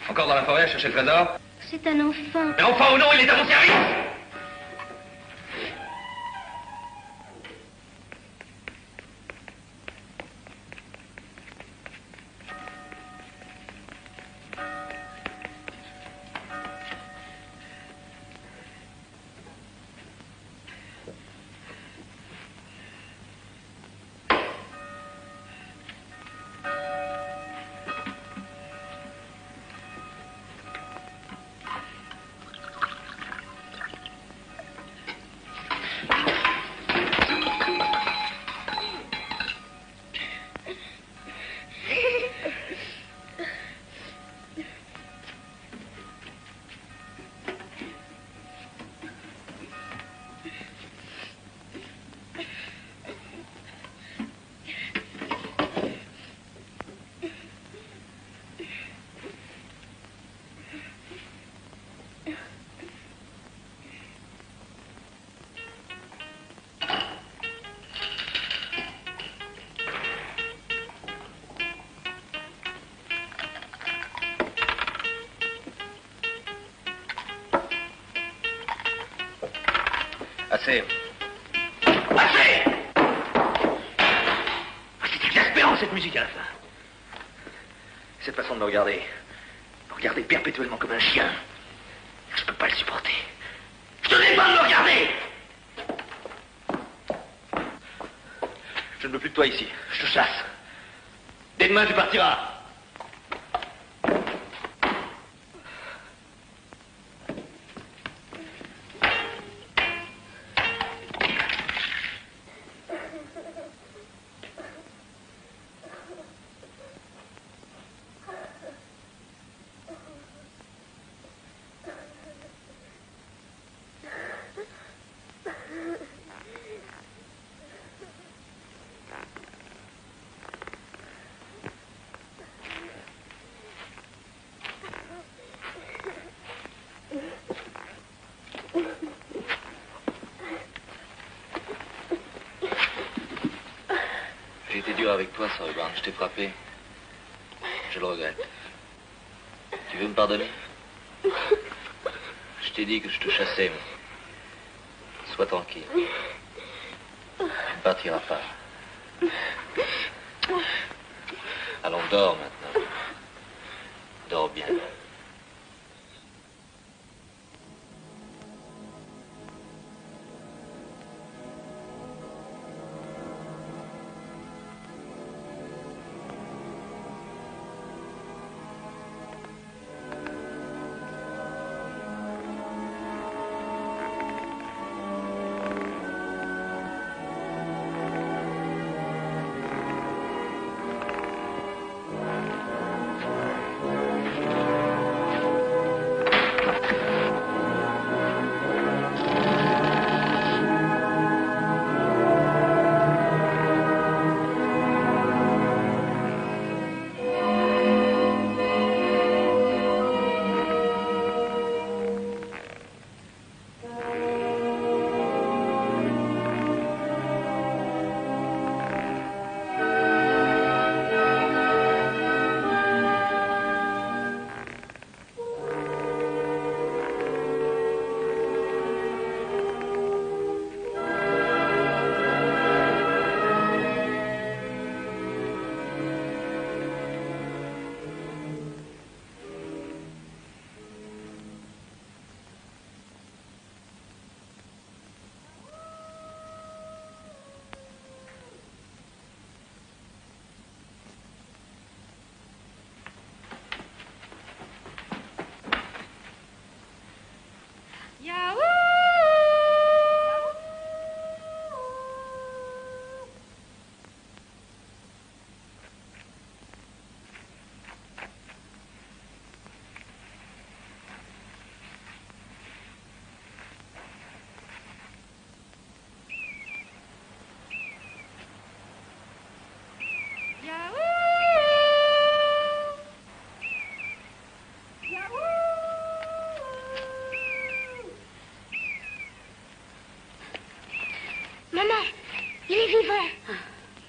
Encore dans la forêt à chercher le trésor? C'est un enfant. Mais enfant ou non, il est à mon service! Assez. Assez! C'est exaspérant cette musique à la fin. Cette façon de me regarder perpétuellement comme un chien, je peux pas le supporter. Je te dis pas de me regarder! Je ne veux plus de toi ici. Je te chasse. Dès demain, tu partiras. J'ai été dur avec toi, Sauerbrand. Je t'ai frappé. Je le regrette. Tu veux me pardonner? Je t'ai dit que je te chassais, mais sois tranquille. Tu ne partiras pas. Allons, dors maintenant. Dors bien.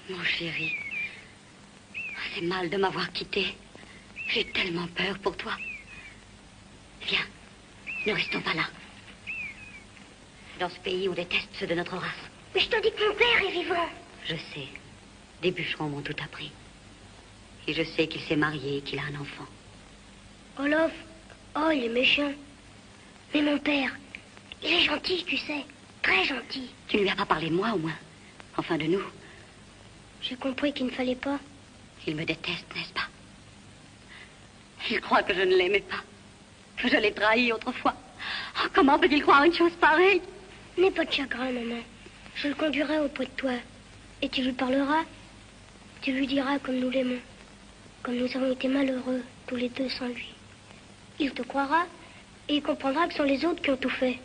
Mon chéri, c'est mal de m'avoir quitté. J'ai tellement peur pour toi. Viens, ne restons pas là. Dans ce pays, on déteste ceux de notre race. Mais je te dis que mon père est vivant. Je sais. Des bûcherons m'ont tout appris. Et je sais qu'il s'est marié et qu'il a un enfant. Olof, oh, il est méchant. Mais mon père, il est gentil, tu sais. Très gentil. Tu ne lui as pas parlé de moi, au moins. Enfin, de nous. J'ai compris qu'il ne fallait pas. Il me déteste, n'est-ce pas? Il croit que je ne l'aimais pas. Que je l'ai trahi autrefois. Oh, comment peut-il croire une chose pareille? N'aie pas de chagrin, maman. Je le conduirai auprès de toi. Et tu lui parleras. Tu lui diras comme nous l'aimons. Comme nous avons été malheureux, tous les deux sans lui. Il te croira. Et il comprendra que ce sont les autres qui ont tout fait.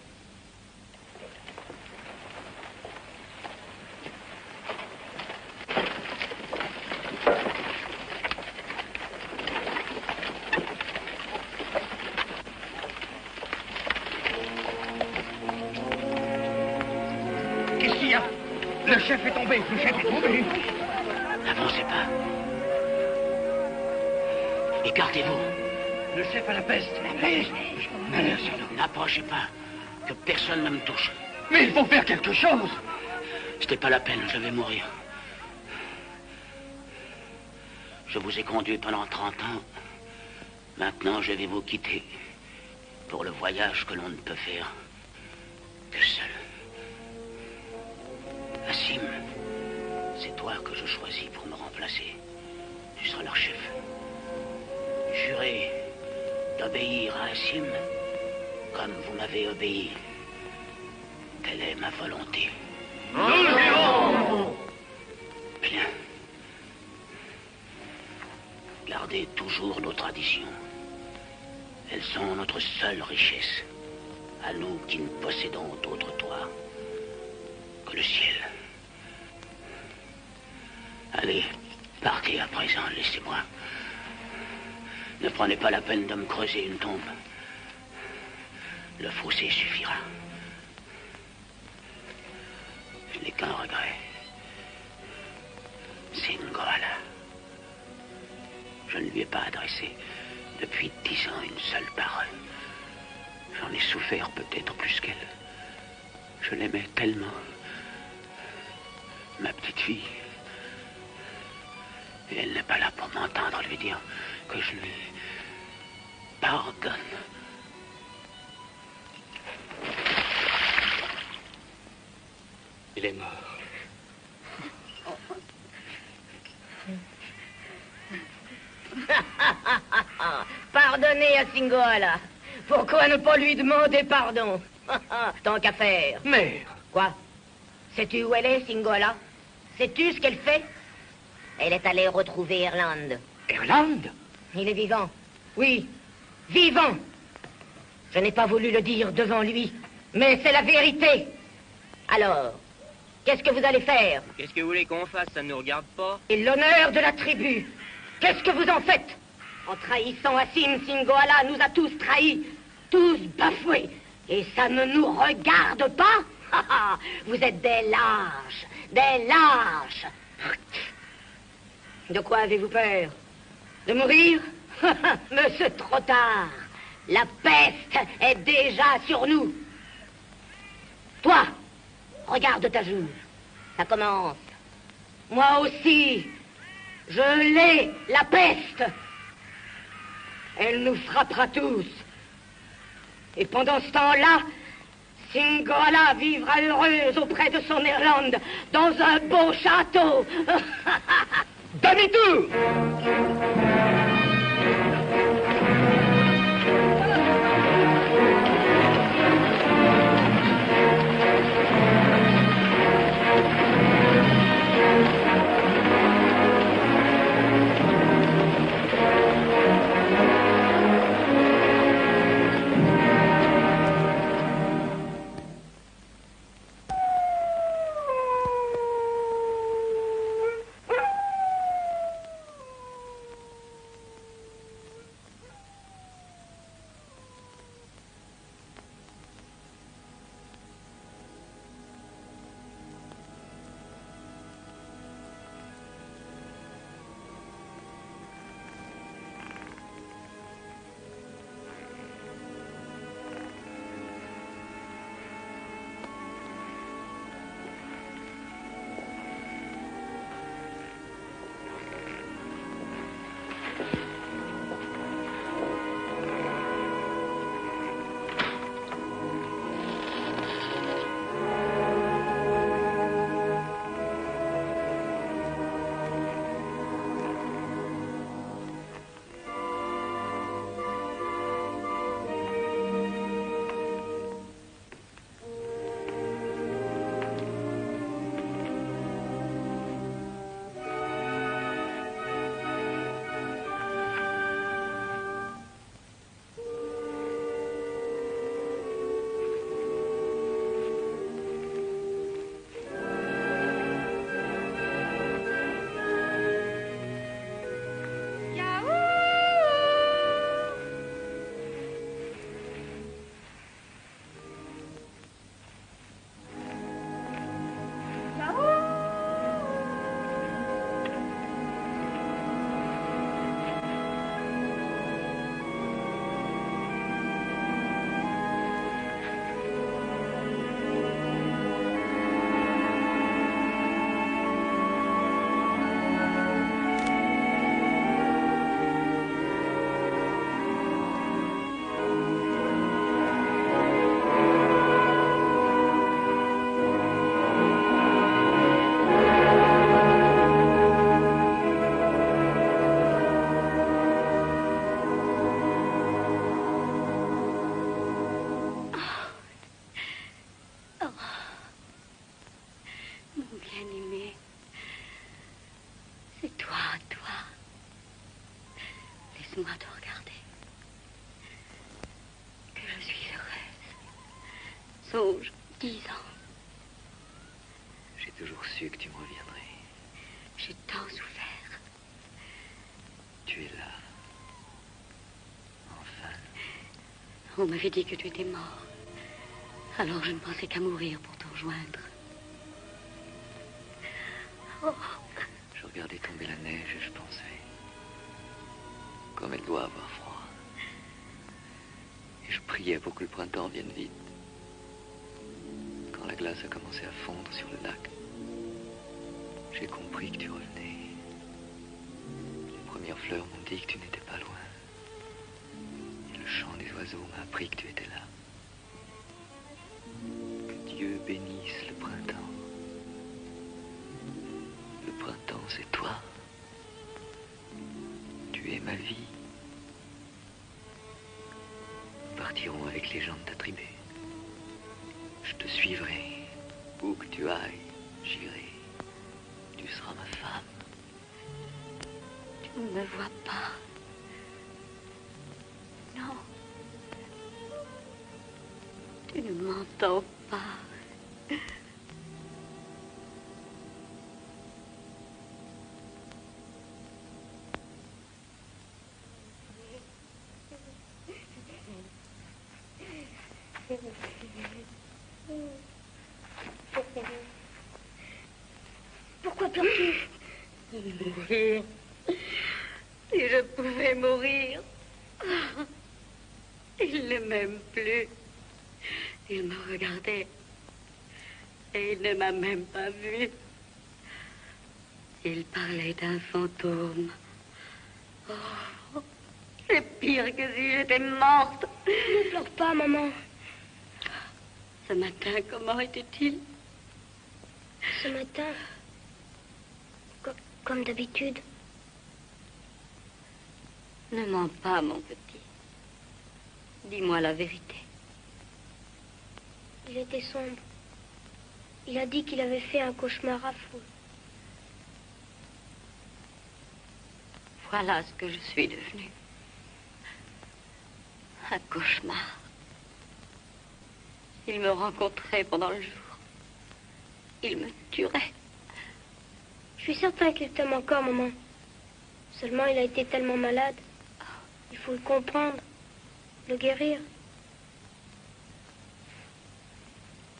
Le chef est tombé, le chef est tombé. N'avancez pas. Écartez-vous. Le chef a la peste. La peste. N'approchez pas. Que personne ne me touche. Mais il faut faire quelque chose. C'était pas la peine, je vais mourir. Je vous ai conduit pendant 30 ans. Maintenant, je vais vous quitter pour le voyage que l'on ne peut faire que seul. Assim, c'est toi que je choisis pour me remplacer. Tu seras leur chef. Jurez d'obéir à Assim comme vous m'avez obéi. Telle est ma volonté. Nous le jurons! Bien. Gardez toujours nos traditions. Elles sont notre seule richesse. À nous qui ne possédons d'autre toit que le ciel. Allez, partez à présent, laissez-moi. Ne prenez pas la peine de me creuser une tombe. Le fossé suffira. Je n'ai qu'un regret. Singoalla. Je ne lui ai pas adressé depuis 10 ans une seule parole. J'en ai souffert peut-être plus qu'elle. Je l'aimais tellement. Ma petite fille. Et elle n'est pas là pour m'entendre lui dire que je lui pardonne. Il est mort. Pardonnez à Singoalla. Pourquoi ne pas lui demander pardon? Tant qu'à faire. Mère! Quoi? Sais-tu où elle est, Singoalla? Sais-tu ce qu'elle fait? Elle est allée retrouver Erland. Erland? Il est vivant. Oui, vivant. Je n'ai pas voulu le dire devant lui, mais c'est la vérité. Alors, qu'est-ce que vous allez faire? Qu'est-ce que vous voulez qu'on fasse? Ça ne nous regarde pas. Et l'honneur de la tribu, qu'est-ce que vous en faites? En trahissant Assim, Singoalla nous a tous trahis, tous bafoués. Et ça ne nous regarde pas? Vous êtes des lâches, des lâches. De quoi avez-vous peur? De mourir? Mais c'est trop tard. La peste est déjà sur nous. Toi, regarde ta joue. Ça commence. Moi aussi, je l'ai, la peste. Elle nous frappera tous. Et pendant ce temps-là, Singoalla vivra heureuse auprès de son Erland, dans un beau château. Demi-tour! 10 ans. J'ai toujours su que tu me reviendrais. J'ai tant souffert. Tu es là. Enfin. On m'avait dit que tu étais mort. Alors je ne pensais qu'à mourir pour te rejoindre. Oh. Je regardais tomber la neige et je pensais... comme elle doit avoir froid. Et je priais pour que le printemps vienne vite. Quand la glace a commencé à fondre sur le lac, j'ai compris que tu revenais. Les premières fleurs m'ont dit que tu n'étais pas loin. Et le chant des oiseaux m'a appris que tu étais là. Que Dieu bénisse le printemps. Le printemps, c'est toi. Tu es ma vie. Nous partirons avec les gens de ta tribu. Je te suivrai. Où que tu ailles, j'irai. Tu seras ma femme. Tu ne me vois pas. Non. Tu ne m'entends pas. Pourquoi pleures-tu? Mourir. Si je pouvais mourir. Il ne m'aime plus. Il me regardait. Et il ne m'a même pas vu. Il parlait d'un fantôme. Oh, c'est pire que si j'étais morte. Ne pleure pas, maman. Ce matin, comment était-il? Ce matin, comme d'habitude. Ne mens pas, mon petit. Dis-moi la vérité. Il était sombre. Il a dit qu'il avait fait un cauchemar affreux. Voilà ce que je suis devenue. Un cauchemar. Il me rencontrait pendant le jour. Il me tuerait. Je suis certain qu'il t'aime encore, maman. Seulement, il a été tellement malade. Il faut le comprendre, le guérir.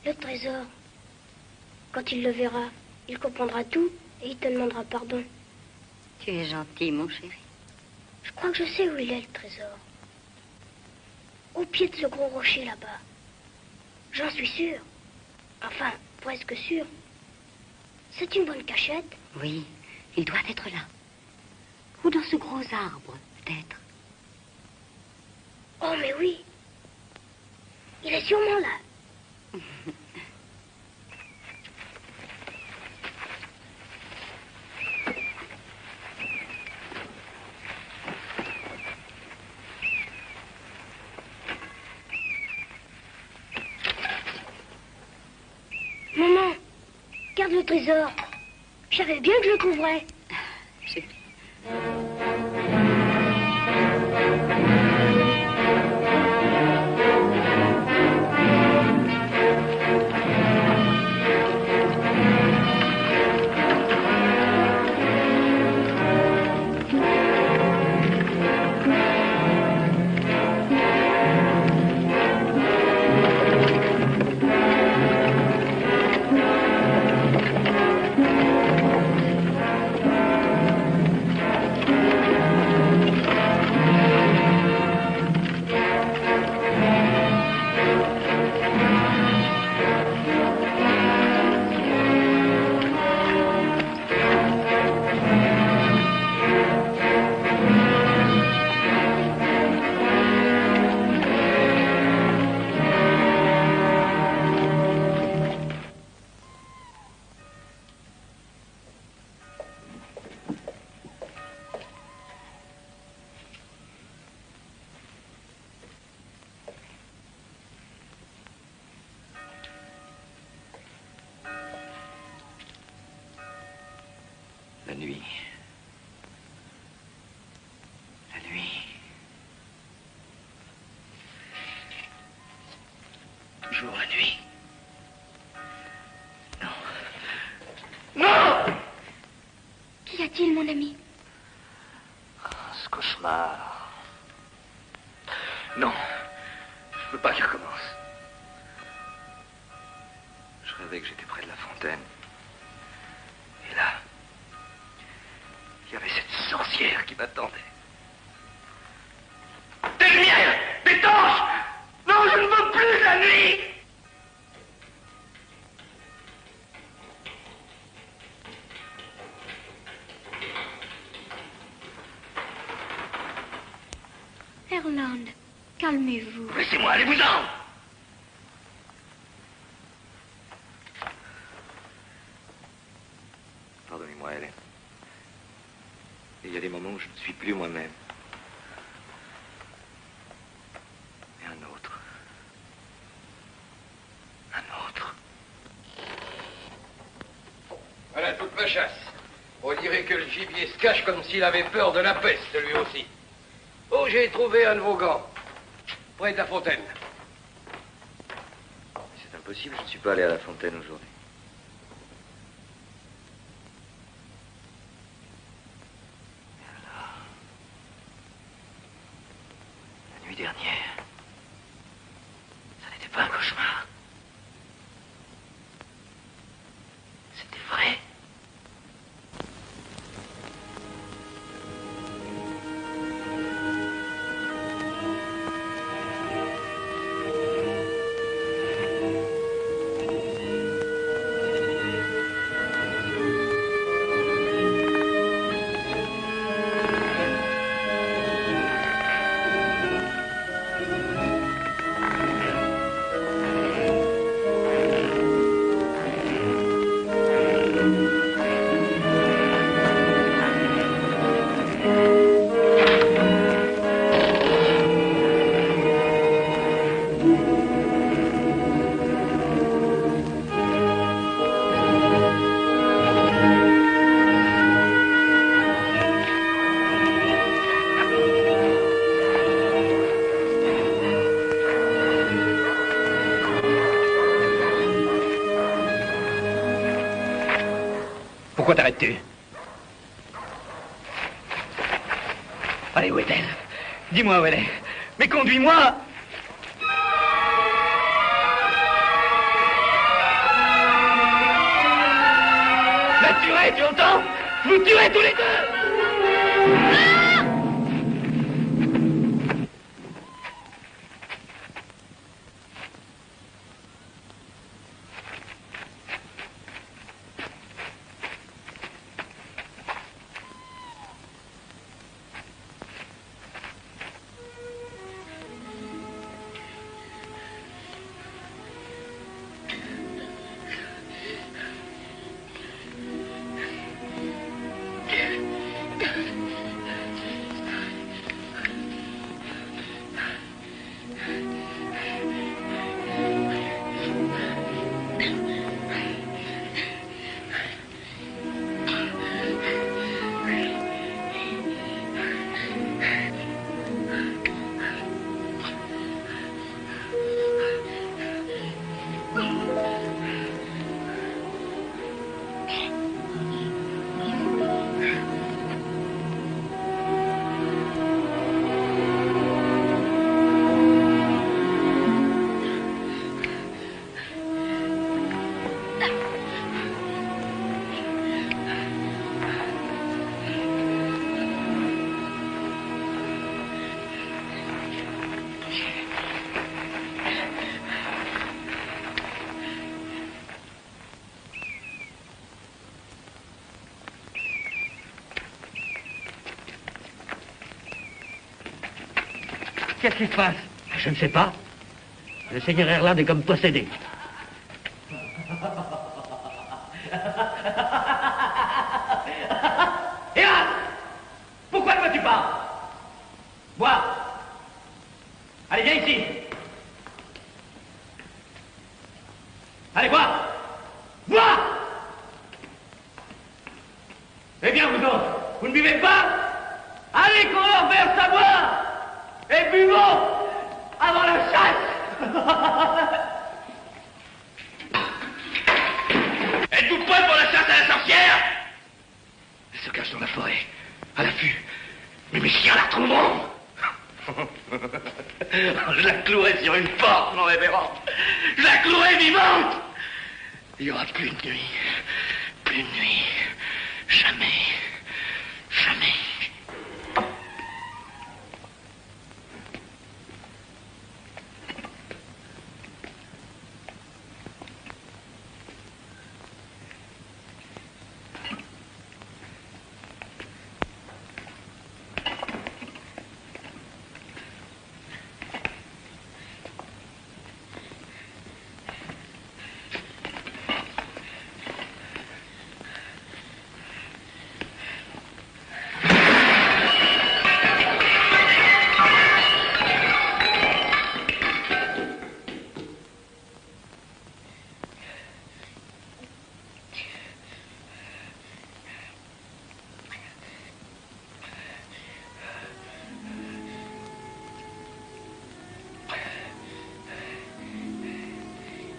Le trésor, quand il le verra, il comprendra tout et il te demandera pardon. Tu es gentil, mon chéri. Je crois que je sais où il est, le trésor. Au pied de ce gros rocher là-bas. J'en suis sûre. Enfin, presque sûre. C'est une bonne cachette. Oui, il doit être là. Ou dans ce gros arbre, peut-être. Oh, mais oui. Il est sûrement là. Maman, garde le trésor. Je savais bien que je le trouverais. La nuit. La nuit. Jour et nuit. mon ami. Ce cauchemar. Non, je veux pas qu'il recommence. Je rêvais que j'étais près de la fontaine. Et là, il y avait cette sorcière qui m'attendait. Des lumières! Des torches! Non, je ne veux plus la nuit! Erland, calmez-vous. Laissez-moi, allez-vous-en! Pardonnez-moi, Hélène. Il y a des moments où je ne suis plus moi-même. Et un autre. Un autre. Voilà toute ma chasse. On dirait que le gibier se cache comme s'il avait peur de la peste, lui aussi. Oh, j'ai trouvé un de vos gants. Près de la fontaine. C'est impossible, je ne suis pas allé à la fontaine aujourd'hui. Et alors, la nuit dernière, ça n'était pas un cauchemar. C'était vrai. Pourquoi t'arrêtes-tu? Allez, où est-elle? Dis-moi où elle est. Mais conduis-moi! La tuerai, tu entends? Je vous tuerai tous les deux! Qu'est-ce qui se passe? Je ne sais pas. Le seigneur Erland est comme possédé. Erland! Pourquoi ne veux-tu pas? Bois! Allez, viens ici! Allez, bois! Bois! Eh bien, vous autres, vous ne buvez pas? Allez, courons vers sa boire! Et buvons avant la chasse. Êtes-vous prêts pour la chasse à la sorcière? Elle se cache dans la forêt. Je la clouerai sur une porte, mon révérend. Je la clouerai vivante. Il n'y aura plus de nuit. Plus de nuit. Jamais. Jamais.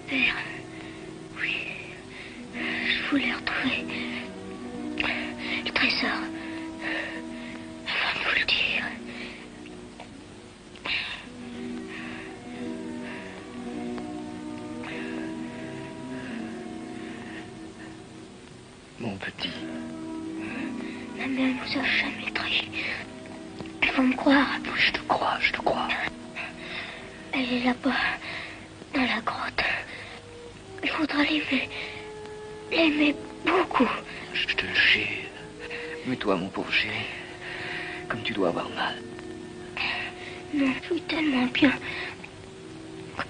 Père, oui, je voulais retrouver le trésor avant de vous le dire. Mon petit. Ma mère nous a jamais trahis. Elle va me croire. Je te crois, je te crois. Elle est là-bas, dans la grotte. Il faudra l'aimer. L'aimer beaucoup. Je te le jure. Mais toi, mon pauvre chéri, comme tu dois avoir mal. Non, je suis tellement bien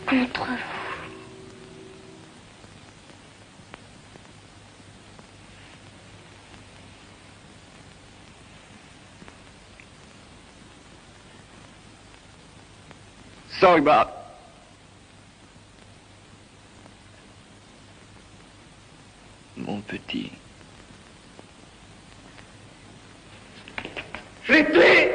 contre vous. Sorgba. Mon petit. Je l'ai tué.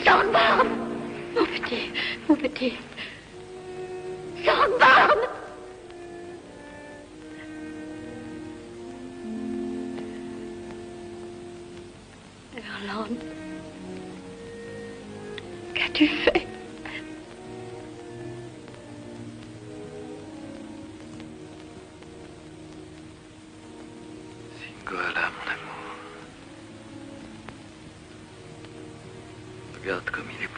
Sorgbarn! Mon petit, mon petit. Sorgbarn! Erland, qu'as-tu fait? Singoalla, mon amour. Regarde comme il est beau.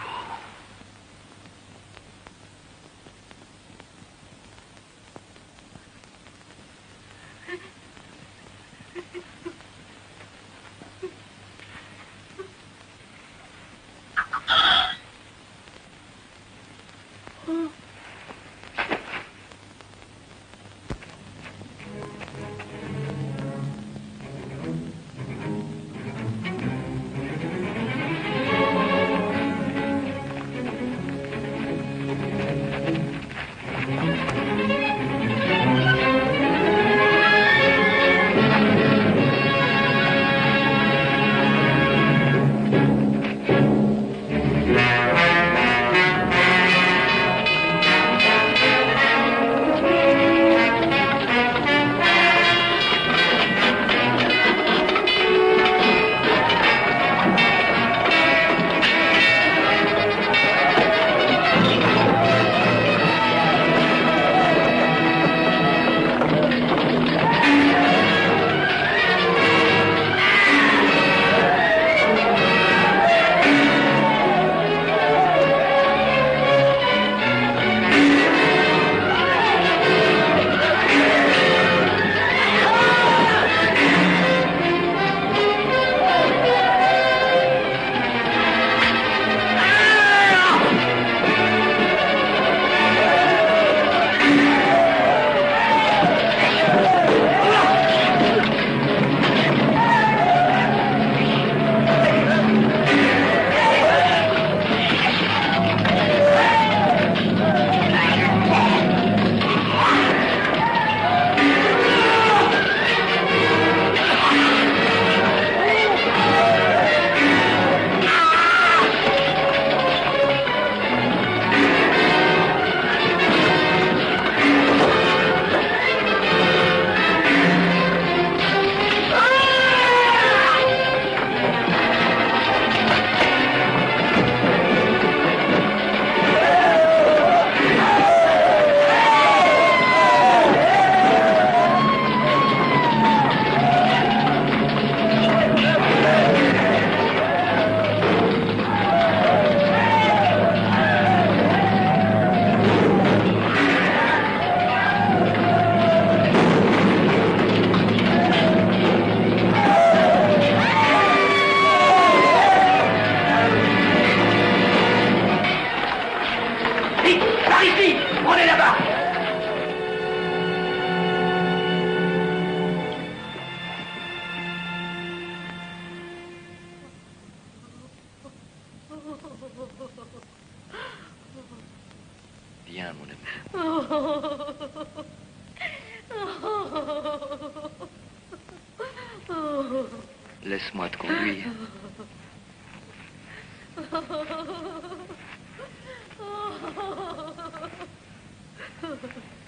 Laisse-moi te conduire.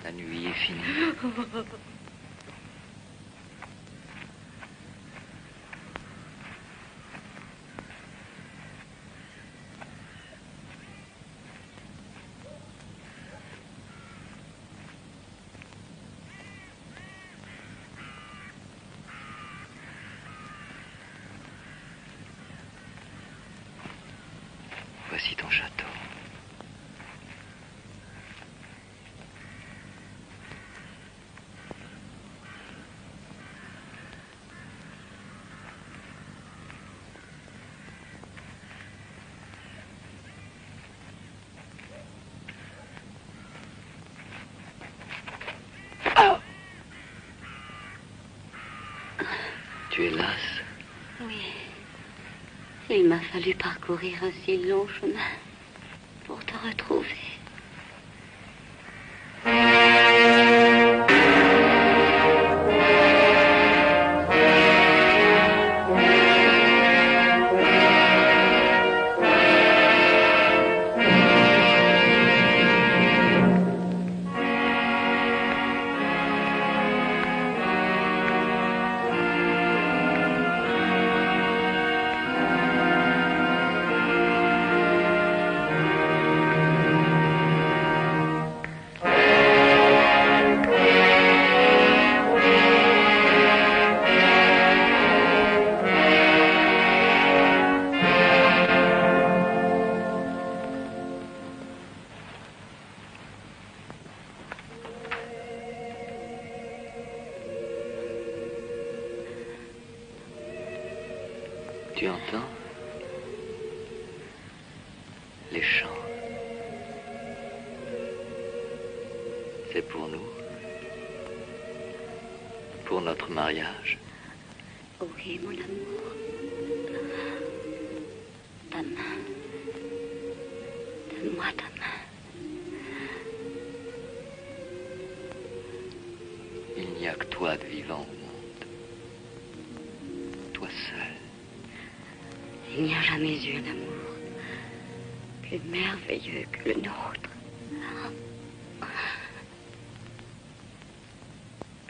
La nuit est finie. Voici ton château. Tu es lasse? Oui. Il m'a fallu parcourir un si long chemin pour te retrouver. Tu entends? Les chants. C'est pour nous. Pour notre mariage. Oui, mon amour. Ta main. Donne-moi ta main. Il n'y a que toi de vivant au monde. Toi seul. Il n'y a jamais eu un amour plus merveilleux que le nôtre.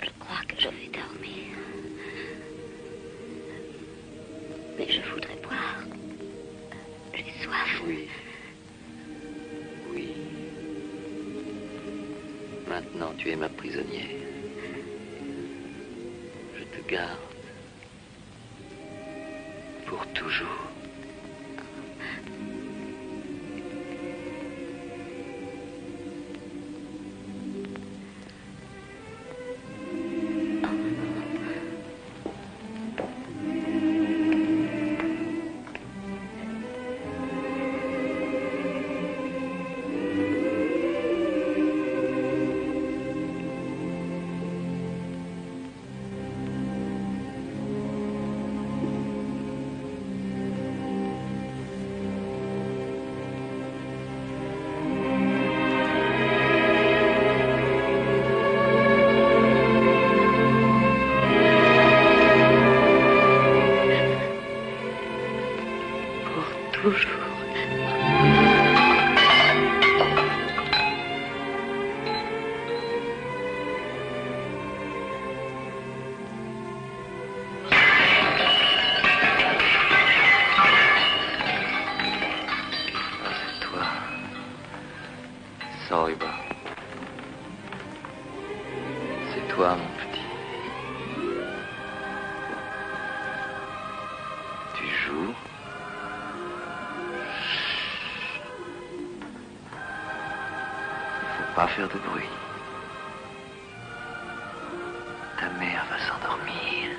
Je crois que je vais dormir. Mais je voudrais boire. J'ai soif. Oui. Oui. Maintenant, tu es ma prisonnière. Je te garde. Pour toujours. Sorry-ba. C'est toi, mon petit. Tu joues. Faut pas faire de bruit. Ta mère va s'endormir.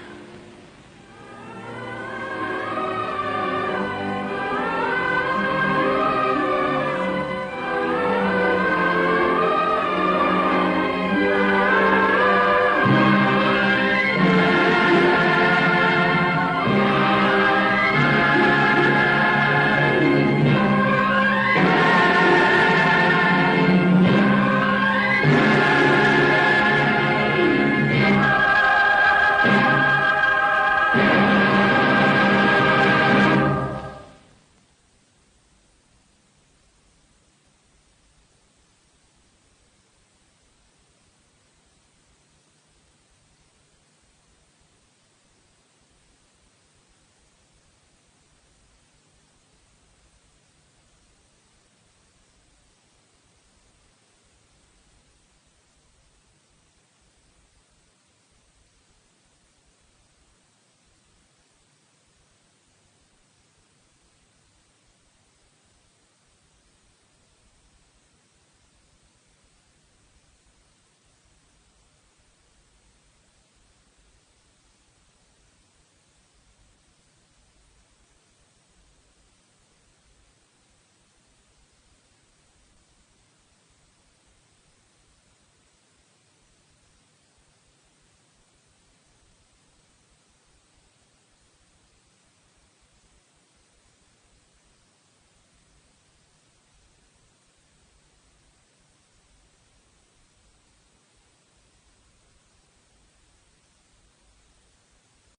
Thank you.